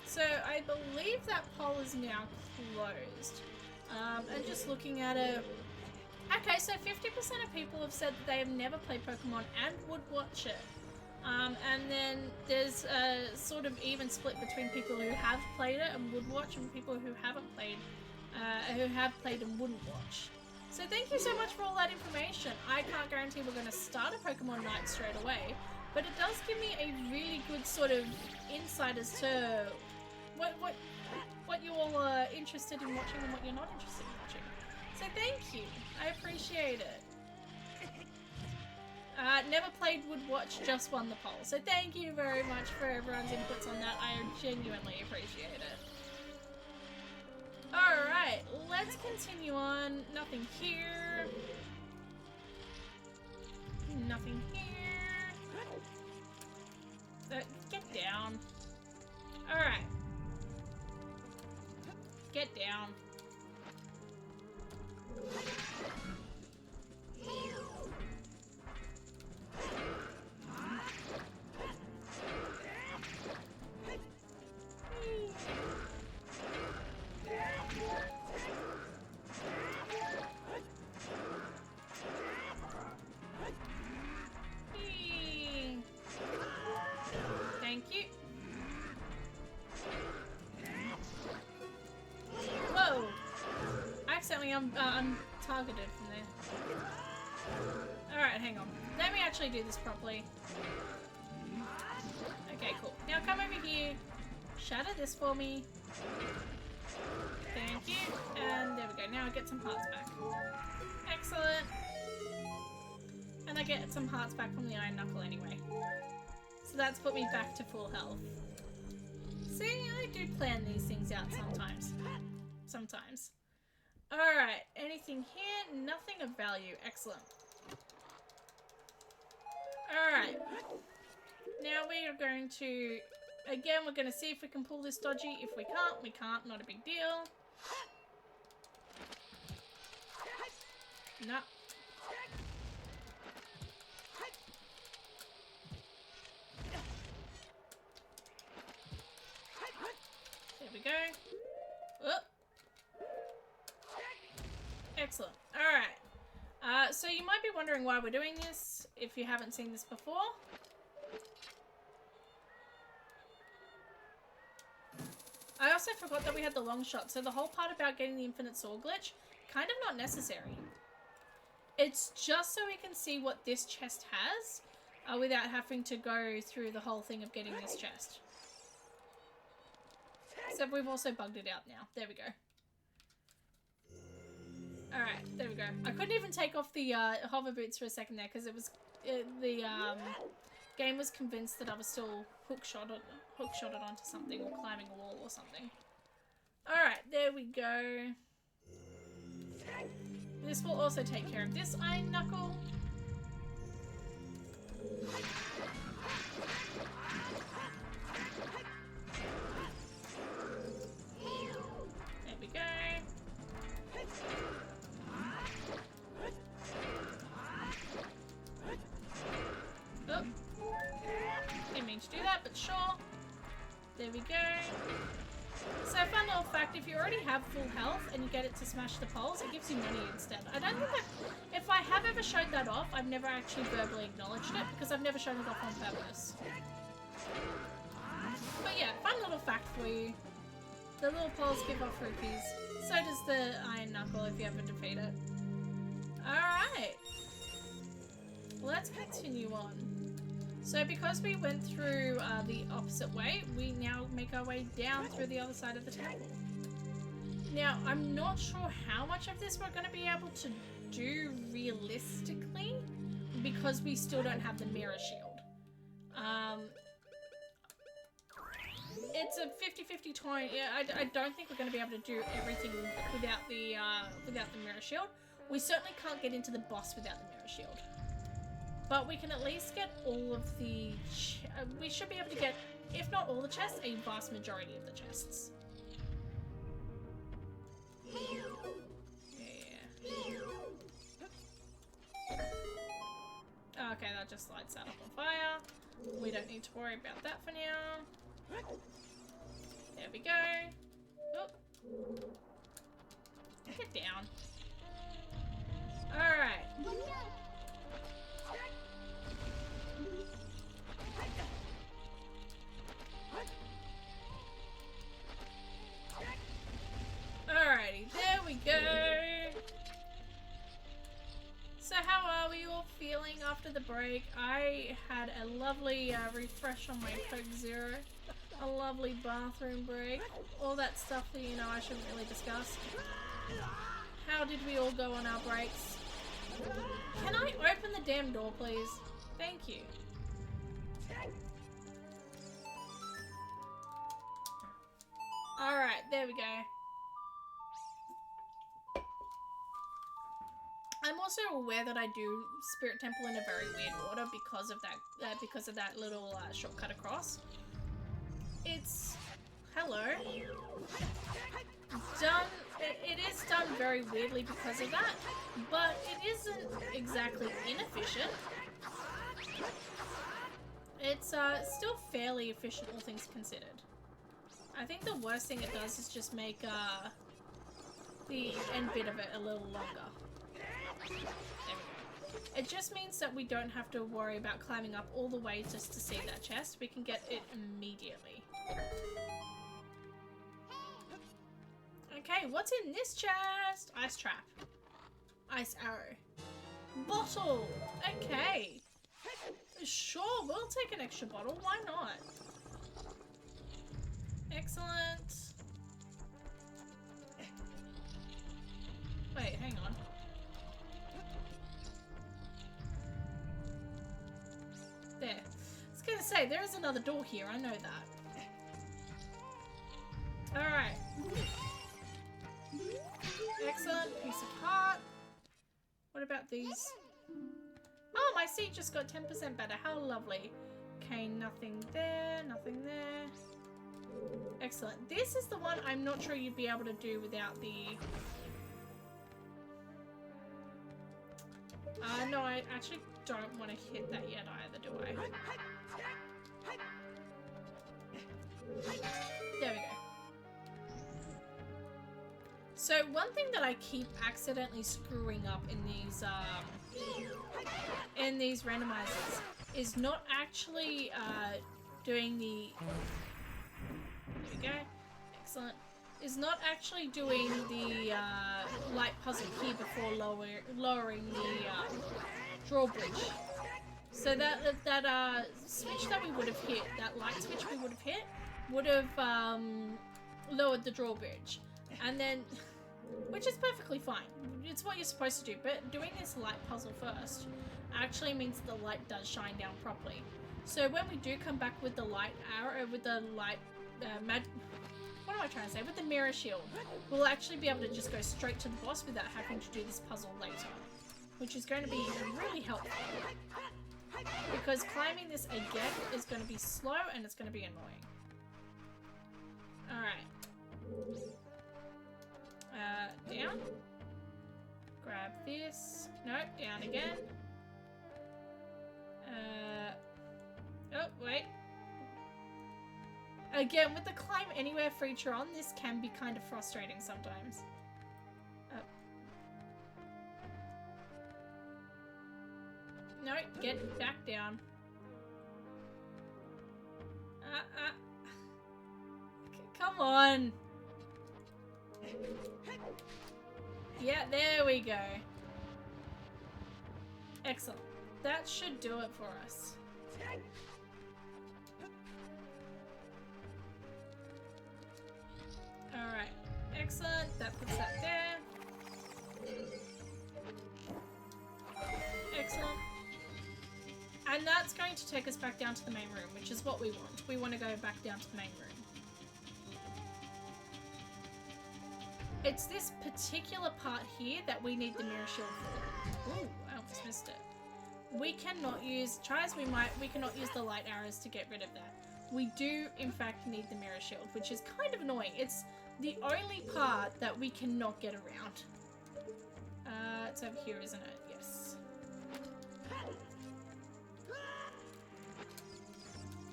So, I believe that poll is now closed. And just looking at it... Okay, so 50% of people have said that they have never played Pokemon and would watch it. And then there's a sort of even split between people who have played it and would watch and people who haven't played, who have played and wouldn't watch. So thank you so much for all that information. I can't guarantee we're going to start a Pokemon night straight away, but it does give me a really good sort of insight as to what you all are interested in watching and what you're not interested in watching. So thank you. I appreciate it. Never played, would watch, just won the poll. So thank you very much for everyone's inputs on that. I genuinely appreciate it. Alright, let's continue on. Nothing here. Nothing here. Get down. Alright. Get down. Thank you. Whoa! Accidentally, I'm targeted from there. Alright, hang on. Let me actually do this properly. Okay, cool. Now come over here. Shatter this for me. Thank you. And there we go. Now I get some hearts back. Excellent. And I get some hearts back from the Iron Knuckle anyway. So that's put me back to full health. See, I do plan these things out sometimes. Sometimes. Alright, anything here? Nothing of value. Excellent. Alright. Now we are going to... Again, we're going to see if we can pull this dodgy. If we can't, we can't. Not a big deal. No. There we go. Oh. Excellent. Alright. So you might be wondering why we're doing this, if you haven't seen this before. I also forgot that we had the long shot, so the whole part about getting the infinite sword glitch, kind of not necessary. It's just so we can see what this chest has, without having to go through the whole thing of getting this chest. Except we've also bugged it out now. There we go. Alright, there we go. I couldn't even take off the hover boots for a second there, because it was... the game was convinced that I was still hook-shotted onto something or climbing a wall or something. Alright, there we go. This will also take care of this Iron Knuckle. There we go. Oh. Didn't mean to do that, but sure. There we go. So fun little fact, if you already have full health and you get it to smash the poles, it gives you money instead. I don't think that, if I have ever showed that off, I've never actually verbally acknowledged it because I've never shown it off on purpose. But yeah, fun little fact for you. The little poles give off rupees. So does the Iron Knuckle if you ever defeat it. Alright. Let's continue on. So because we went through the opposite way, we now make our way down through the other side of the temple. Now, I'm not sure how much of this we're going to be able to do realistically because we still don't have the mirror shield. It's a 50-50 toy. Yeah, I don't think we're going to be able to do everything without the mirror shield. We certainly can't get into the boss without the mirror shield. But we can at least get all of the... we should be able to get, if not all the chests, a vast majority of the chests. Yeah. Oh, okay, that just lights that up on fire. We don't need to worry about that for now. There we go. Oh. Get down. Alright. after the break, I had a lovely refresh on my Coke Zero, a lovely bathroom break, all that stuff that, you know, I shouldn't really discuss. How did we all go on our breaks? Can I open the damn door, please? Thank you. Alright, there we go. I'm also aware that I do Spirit Temple in a very weird order because of that little shortcut across. It's hello. Done. It is done very weirdly because of that, but it isn't exactly inefficient. It's still fairly efficient, all things considered. I think the worst thing it does is just make the end bit of it a little longer. There we go. It just means that we don't have to worry about climbing up all the way just to see that chest. We can get it immediately. Okay, what's in this chest? Ice trap. Ice arrow. Bottle! Okay. Sure, we'll take an extra bottle. Why not? Excellent. Wait, hang on. There. I was gonna say, there is another door here. I know that. Alright. Excellent. Piece of heart. What about these? Oh, my seat just got 10% better. How lovely. Okay, nothing there. Nothing there. Excellent. This is the one I'm not sure you'd be able to do without the... no, I actually don't want to hit that yet either, do I? There we go. So one thing that I keep accidentally screwing up in these randomizers is not actually doing the... There we go. Excellent. Is not actually doing the light puzzle key before lowering the drawbridge. So that switch that we would have hit, that light switch we would have hit, would have lowered the drawbridge. And then, which is perfectly fine. It's what you're supposed to do. But doing this light puzzle first actually means the light does shine down properly. So when we do come back with the light arrow, with the light what am I trying to say? With the mirror shield, we'll actually be able to just go straight to the boss without having to do this puzzle later, which is going to be really helpful. Because climbing this again is going to be slow and it's going to be annoying. Alright. Down. Grab this. Nope, down again. Oh, wait. Again, with the climb anywhere feature on, this can be kind of frustrating sometimes. No, get back down. Come on. Yeah, there we go. Excellent. That should do it for us. Alright, excellent. That puts that there. Excellent. And that's going to take us back down to the main room, which is what we want. We want to go back down to the main room. It's this particular part here that we need the mirror shield for. Ooh, I almost missed it. We cannot use, try as we might, we cannot use the light arrows to get rid of that. We do, in fact, need the mirror shield, which is kind of annoying. It's the only part that we cannot get around. It's over here, isn't it? Yes.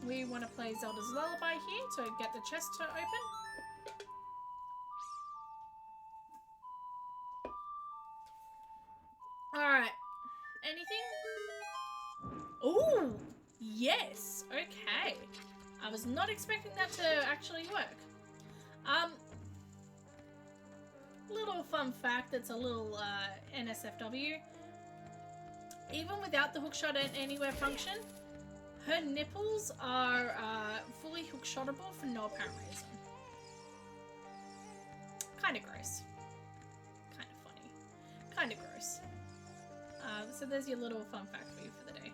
We want to play Zelda's Lullaby here to get the chest to open. Alright. Anything? Ooh! Yes! Okay. I was not expecting that to actually work. Little fun fact that's a little NSFW. even without the hookshot and anywhere function, her nipples are fully hookshotable for no apparent reason. Kind of gross. Kind of funny. Kind of gross. So there's your little fun fact for you for the day.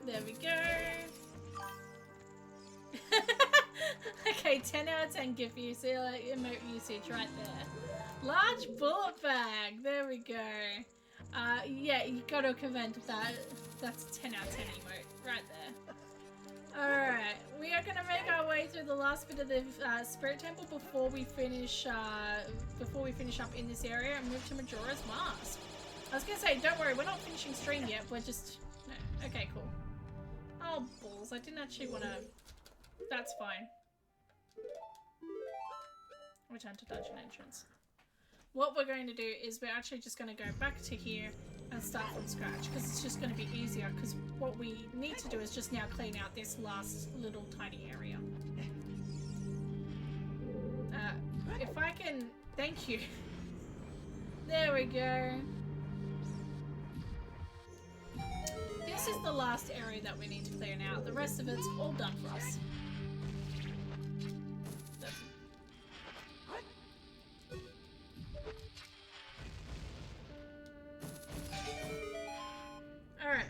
There we go. Okay, 10 out of 10 gift use, emote usage right there. Large bullet bag. There we go. Yeah, you gotta commend that. That's a 10 out of 10 emote right there. Alright, we are gonna make our way through the last bit of the Spirit Temple before we finish up in this area and move to Majora's Mask. I was gonna say, don't worry, we're not finishing stream yet, we're just... No. Okay, cool. Oh, balls, I didn't actually wanna... That's fine. Return to dungeon entrance. What we're going to do is we're actually just going to go back to here and start from scratch because it's just going to be easier, because what we need to do is just now clean out this last little tiny area. If I can... Thank you. There we go. This is the last area that we need to clear out. The rest of it's all done for us. Alright.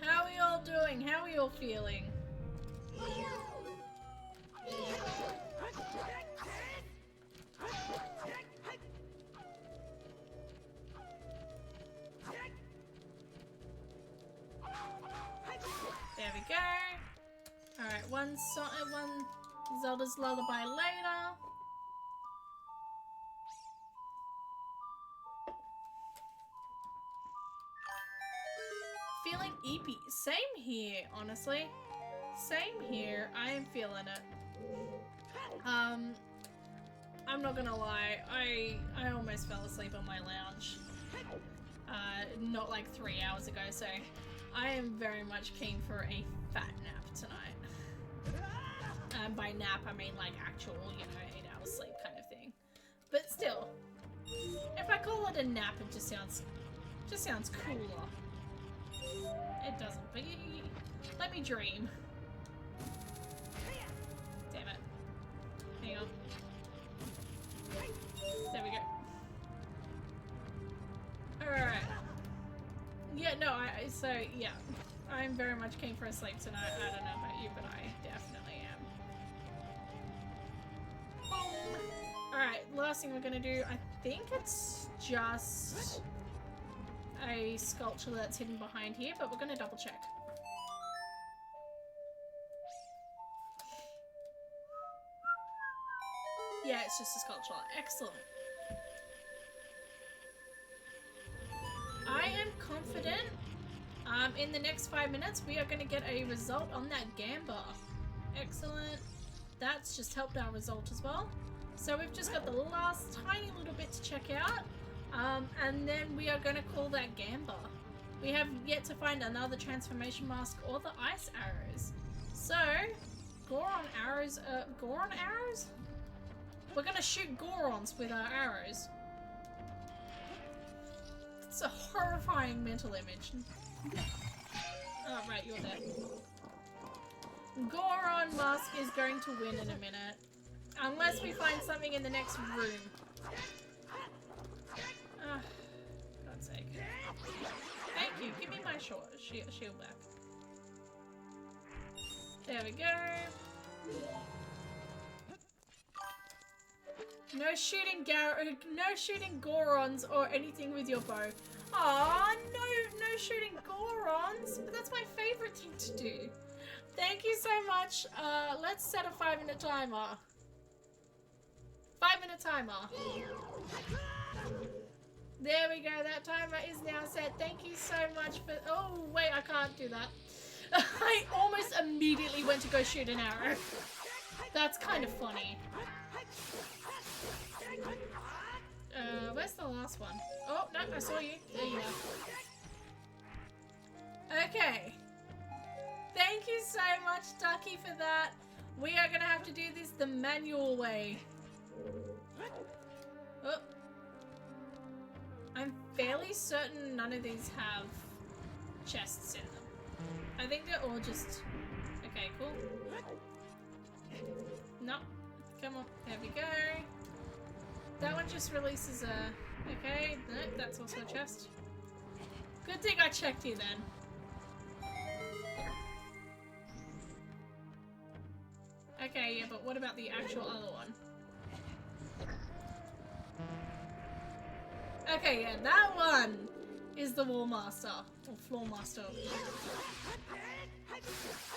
How are we all doing? How are we all feeling? There we go. Alright, one Zelda's Lullaby later. Feeling eepy. Same here, honestly. Same here. I am feeling it. I'm not gonna lie. I almost fell asleep on my lounge. Not like 3 hours ago, so I am very much keen for a fat nap tonight. By nap, I mean like actual, 8 hours sleep kind of thing. But still, if I call it a nap, it just sounds cooler. It doesn't, but let me dream. Damn it. Hang on. There we go. Alright. Yeah, no, yeah. I'm very much keen for a sleep tonight. I don't know about you, but I definitely am. Boom. Alright, last thing we're gonna do, I think it's just a sculpture that's hidden behind here, but we're gonna double check. Yeah, it's just a sculpture. Excellent. I am confident in the next 5 minutes we are going to get a result on that Gamba. Excellent. That's just helped our result as well. So we've just got the last tiny little bit to check out. And then we are going to call that Gamba. We have yet to find another transformation mask or the ice arrows. So, Goron arrows, Goron arrows? We're going to shoot Gorons with our arrows. It's a horrifying mental image. Oh, right, you're dead. Goron mask is going to win in a minute. Unless we find something in the next room. God's sake. Thank you. Give me my shield back. There we go. No shooting Gorons or anything with your bow. Aw, no shooting Gorons. But that's my favorite thing to do. Thank you so much. Let's set a 5-minute timer. 5-minute timer. There we go. That timer is now set. Thank you so much for... Oh, wait, I can't do that. I almost immediately went to go shoot an arrow. That's kind of funny. Where's the last one? Oh, no, I saw you. There you go. Okay. Thank you so much, Ducky, for that. We are gonna have to do this the manual way. Oh. I'm fairly certain none of these have chests in them. I think they're all just... Okay, cool. Nope. Come on. There we go. That one just releases a... Okay, nope, that's also a chest. Good thing I checked here then. Okay, yeah, but what about the actual other one? Okay, yeah, that one is the Wall Master, or Floor Master.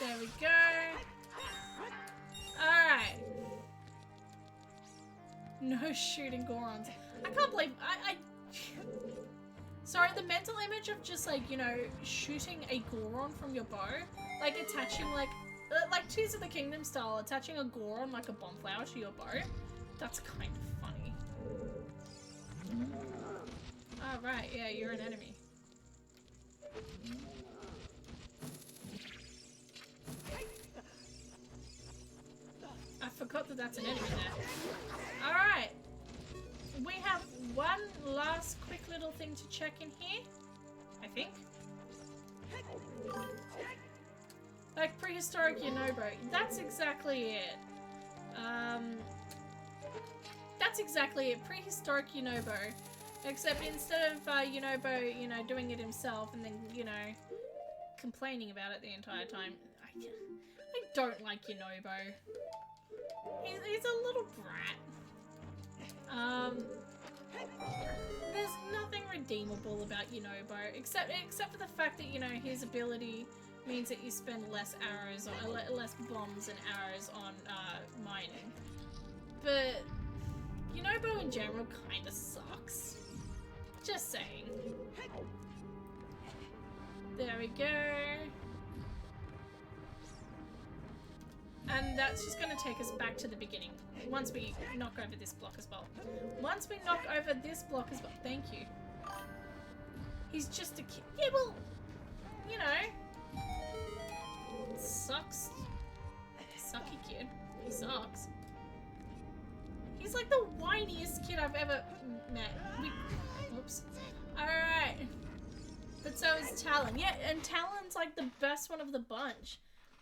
There we go. Alright. No shooting Gorons. I can't believe, Sorry, the mental image of just, like, you know, shooting a Goron from your bow, like attaching, like Tears of the Kingdom style, attaching a Goron like a bombflower to your bow, that's kind of funny. Oh, right, yeah, you're an enemy. I forgot that that's an enemy there. Alright. We have one last quick little thing to check in here, I think. Like prehistoric Yunobo. That's exactly it. That's exactly it. Prehistoric Yunobo. Except instead of Yunobo, you know, doing it himself and then, you know, complaining about it the entire time. I don't like Yunobo. He's a little brat. There's nothing redeemable about Yunobo, except for the fact that, you know, his ability means that you spend less arrows or less bombs and arrows on mining. But Yunobo in general kind of sucks. Just saying. There we go. And that's just going to take us back to the beginning. Once we knock over this block as well. Once we knock over this block as well. Thank you. He's just a kid. Yeah, well, you know. Sucks. Sucky kid. He sucks. He's like the whiniest kid I've ever met. Whoops. Alright. But so is Talon. Yeah, and Talon's like the best one of the bunch.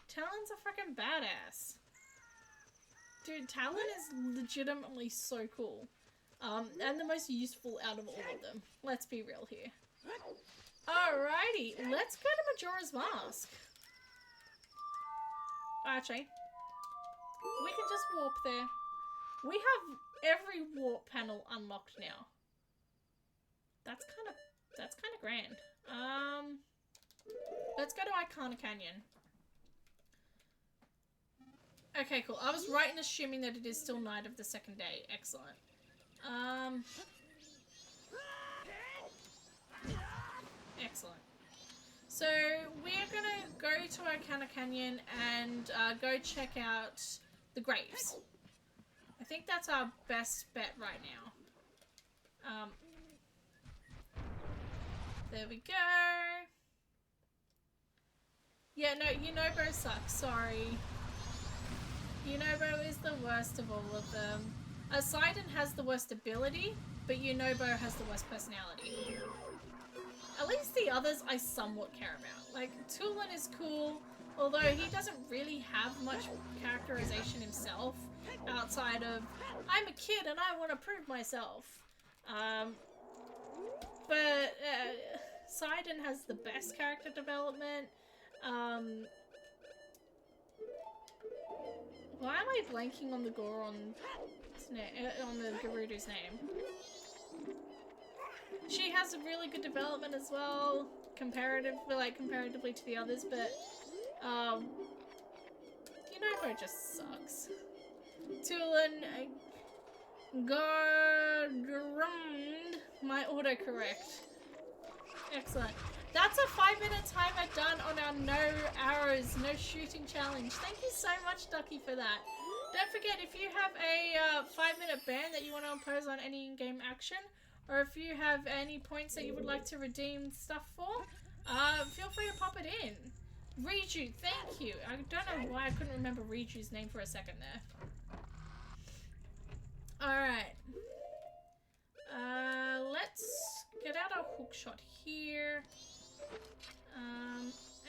Talon's a freaking badass. Dude, Talon is legitimately so cool. And the most useful out of all of them. Let's be real here. Alrighty, let's go to Majora's Mask. Actually, we can just warp there. We have every warp panel unlocked now. That's kind of grand. Let's go to Icona Canyon. Okay, cool. I was right in assuming that it is still night of the second day. Excellent. Excellent. So, we're gonna go to Icona Canyon and go check out the graves. I think that's our best bet right now. There we go. Yeah, no, Yunobo sucks. Sorry. Yunobo is the worst of all of them. Sidon has the worst ability, but Yunobo has the worst personality. At least the others I somewhat care about. Like, Tulin is cool, although he doesn't really have much characterization himself, outside of, I'm a kid and I want to prove myself. But Sidon has the best character development. Why am I blanking on the Goron's on the Gerudo's name? She has a really good development as well, comparatively to the others, but Yunobo just sucks. Tulin, Gardrand, my autocorrect. Excellent. That's a 5-minute timer done on our no arrows, no shooting challenge. Thank you so much, Ducky, for that. Don't forget, if you have a 5-minute ban that you want to impose on any in-game action, or if you have any points that you would like to redeem stuff for, feel free to pop it in. Riju, thank you. I don't know why I couldn't remember Riju's name for a second there. Alright. Let's get out our hook shot here.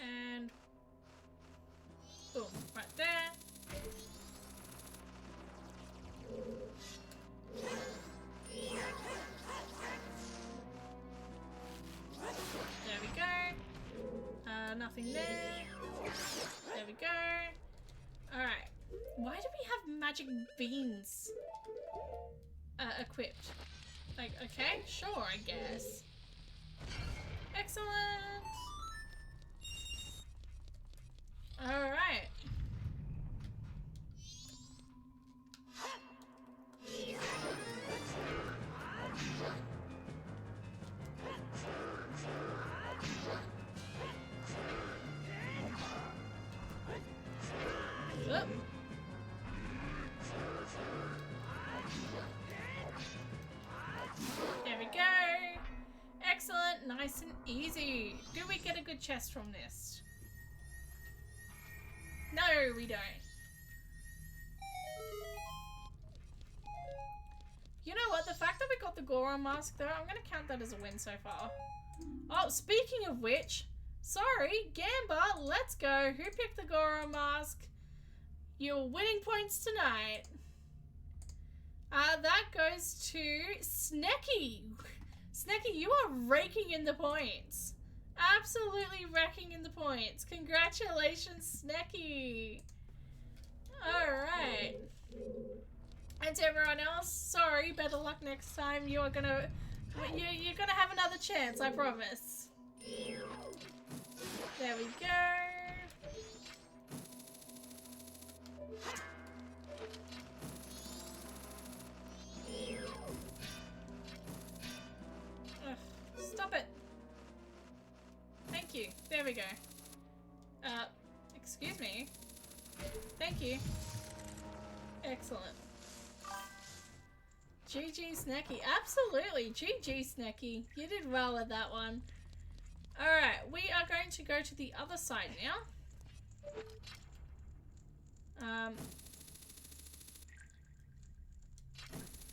And boom, right there. There we go. Nothing there. There we go. Alright. Why do we have magic beans equipped? Like, okay, sure, I guess. Excellent. Alright. Oop. There we go. Excellent, nice and easy. Do we get a good chest from this? No, we don't. You know what? The fact that we got the Goron mask, though, I'm going to count that as a win so far. Oh, speaking of which, sorry, Gamba, let's go. Who picked the Goron mask? You're winning points tonight. That goes to Snecky. Snecky, you are raking in the points. Absolutely wrecking in the points. Congratulations, Snecky. Alright. And to everyone else, sorry, better luck next time. You're gonna have another chance, I promise. There we go. Ugh, stop it. Thank you. There we go. Excuse me. Thank you. Excellent. GG Snacky. Absolutely. GG Snacky. You did well with that one. Alright, we are going to go to the other side now.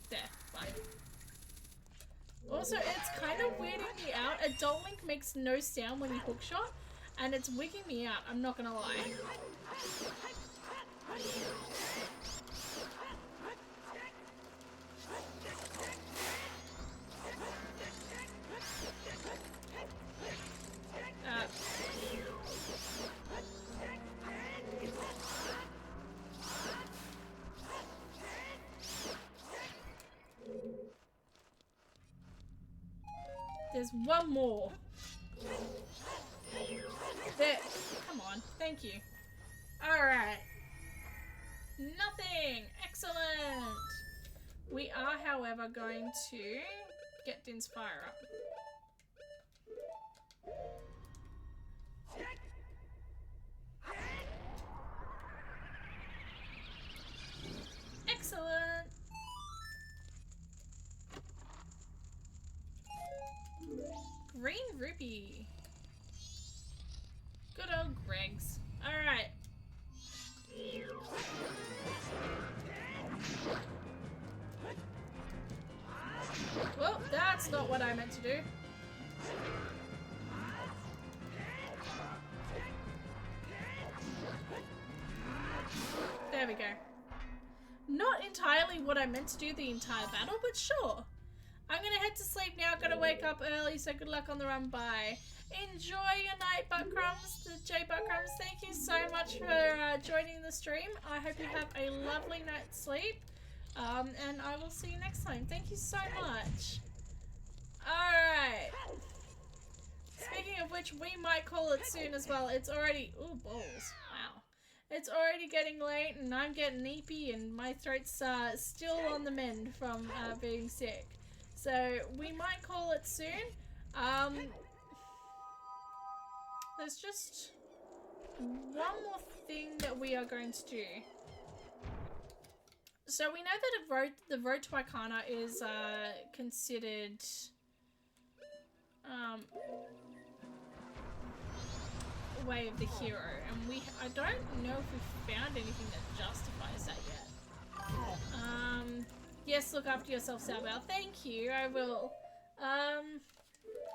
There. Fine. Also, it's kind of weirding me out. Adult Link makes no sound when you hookshot, and it's wigging me out, I'm not gonna lie. There's one more. There. Come on. Thank you. Alright. Nothing. Excellent. We are, however, going to get Din's fire up. Excellent. Green rupee. Good old Greg's. Alright. Well, that's not what I meant to do. There we go. Not entirely what I meant to do the entire battle, but sure. I'm gonna head to sleep now. Gotta wake up early, so good luck on the run. Bye. Enjoy your night, Buttcrumbs. The J Buttcrumbs, thank you so much for joining the stream. I hope you have a lovely night's sleep. And I will see you next time. Thank you so much. Alright. Speaking of which, we might call it soon as well. It's already... Ooh, balls. Wow. It's already getting late and I'm getting neepy and my throat's still on the mend from being sick. So we might call it soon. There's just one more thing that we are going to do. So we know that the road to Icona is considered Way of the Hero, and I don't know if we've found anything that justifies that yet. Yes, look after yourself, Salbel. Thank you, I will.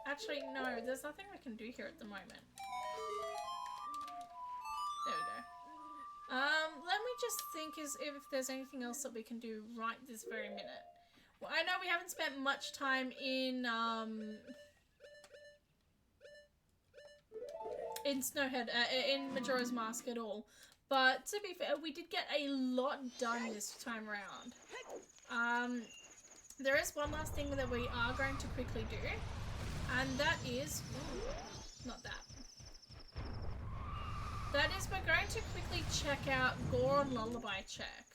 Actually, no, there's nothing we can do here at the moment. There we go. Let me just think if there's anything else that we can do right this very minute. Well, I know we haven't spent much time in Snowhead, in Majora's Mask at all. But to be fair, we did get a lot done this time around. There is one last thing that we are going to quickly do, and that is... Ooh, not that. That is, we're going to quickly check out Goron Lullaby Check.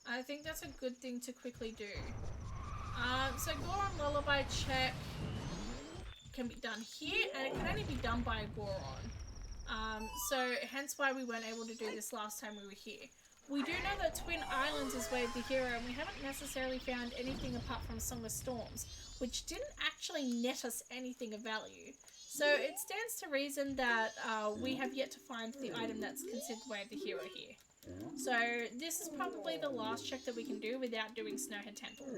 I think that's a good thing to quickly do. So Goron Lullaby Check can be done here, and it can only be done by a Goron. So hence why we weren't able to do this last time we were here. We do know that Twin Islands is Way of the Hero, and we haven't necessarily found anything apart from Song of Storms, which didn't actually net us anything of value. So it stands to reason that we have yet to find the item that's considered Way of the Hero here. So this is probably the last check that we can do without doing Snowhead Temple. And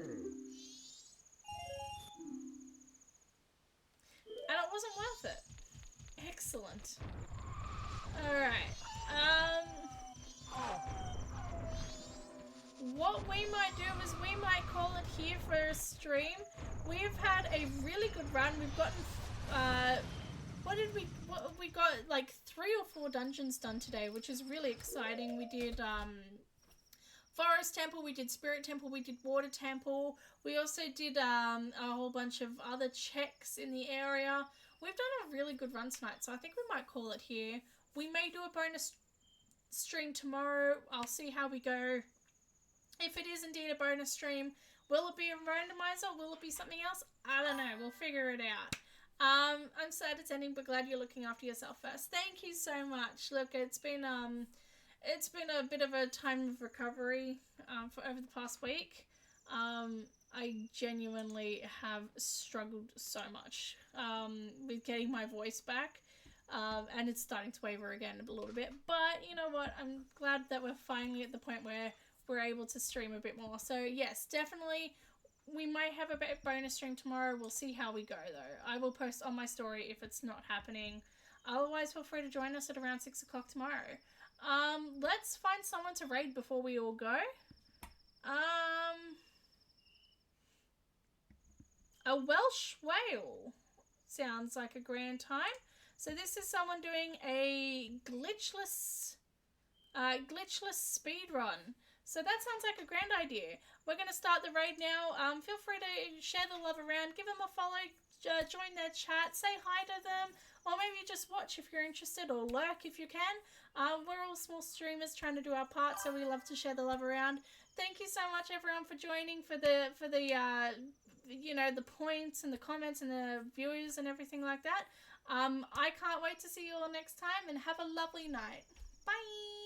it wasn't worth it. Excellent. Alright. What we might do is we might call it here for a stream. We've had a really good run. We've gotten, we got like 3 or 4 dungeons done today, which is really exciting. We did, Forest Temple, we did Spirit Temple, we did Water Temple. We also did, a whole bunch of other checks in the area. We've done a really good run tonight, so I think we might call it here. We may do a bonus stream tomorrow. I'll see how we go. If it is indeed a bonus stream, will it be a randomizer? Will it be something else? I don't know. We'll figure it out. I'm sad it's ending, but glad you're looking after yourself first. Thank you so much. Look, it's been a bit of a time of recovery for over the past week. I genuinely have struggled so much with getting my voice back. And it's starting to waver again a little bit. But you know what? I'm glad that we're finally at the point where we're able to stream a bit more. So yes, definitely we might have a bonus stream tomorrow. We'll see how we go though. I will post on my story if it's not happening. Otherwise, feel free to join us at around 6 o'clock tomorrow. Let's find someone to raid before we all go. A Welsh whale sounds like a grand time. So this is someone doing a glitchless speed run. So that sounds like a grand idea. We're going to start the raid now. Feel free to share the love around, give them a follow, join their chat, say hi to them, or maybe just watch if you're interested, or lurk if you can. We're all small streamers trying to do our part, so we love to share the love around. Thank you so much, everyone, for joining, for the you know, the points and the comments and the views and everything like that. I can't wait to see you all next time, and have a lovely night. Bye!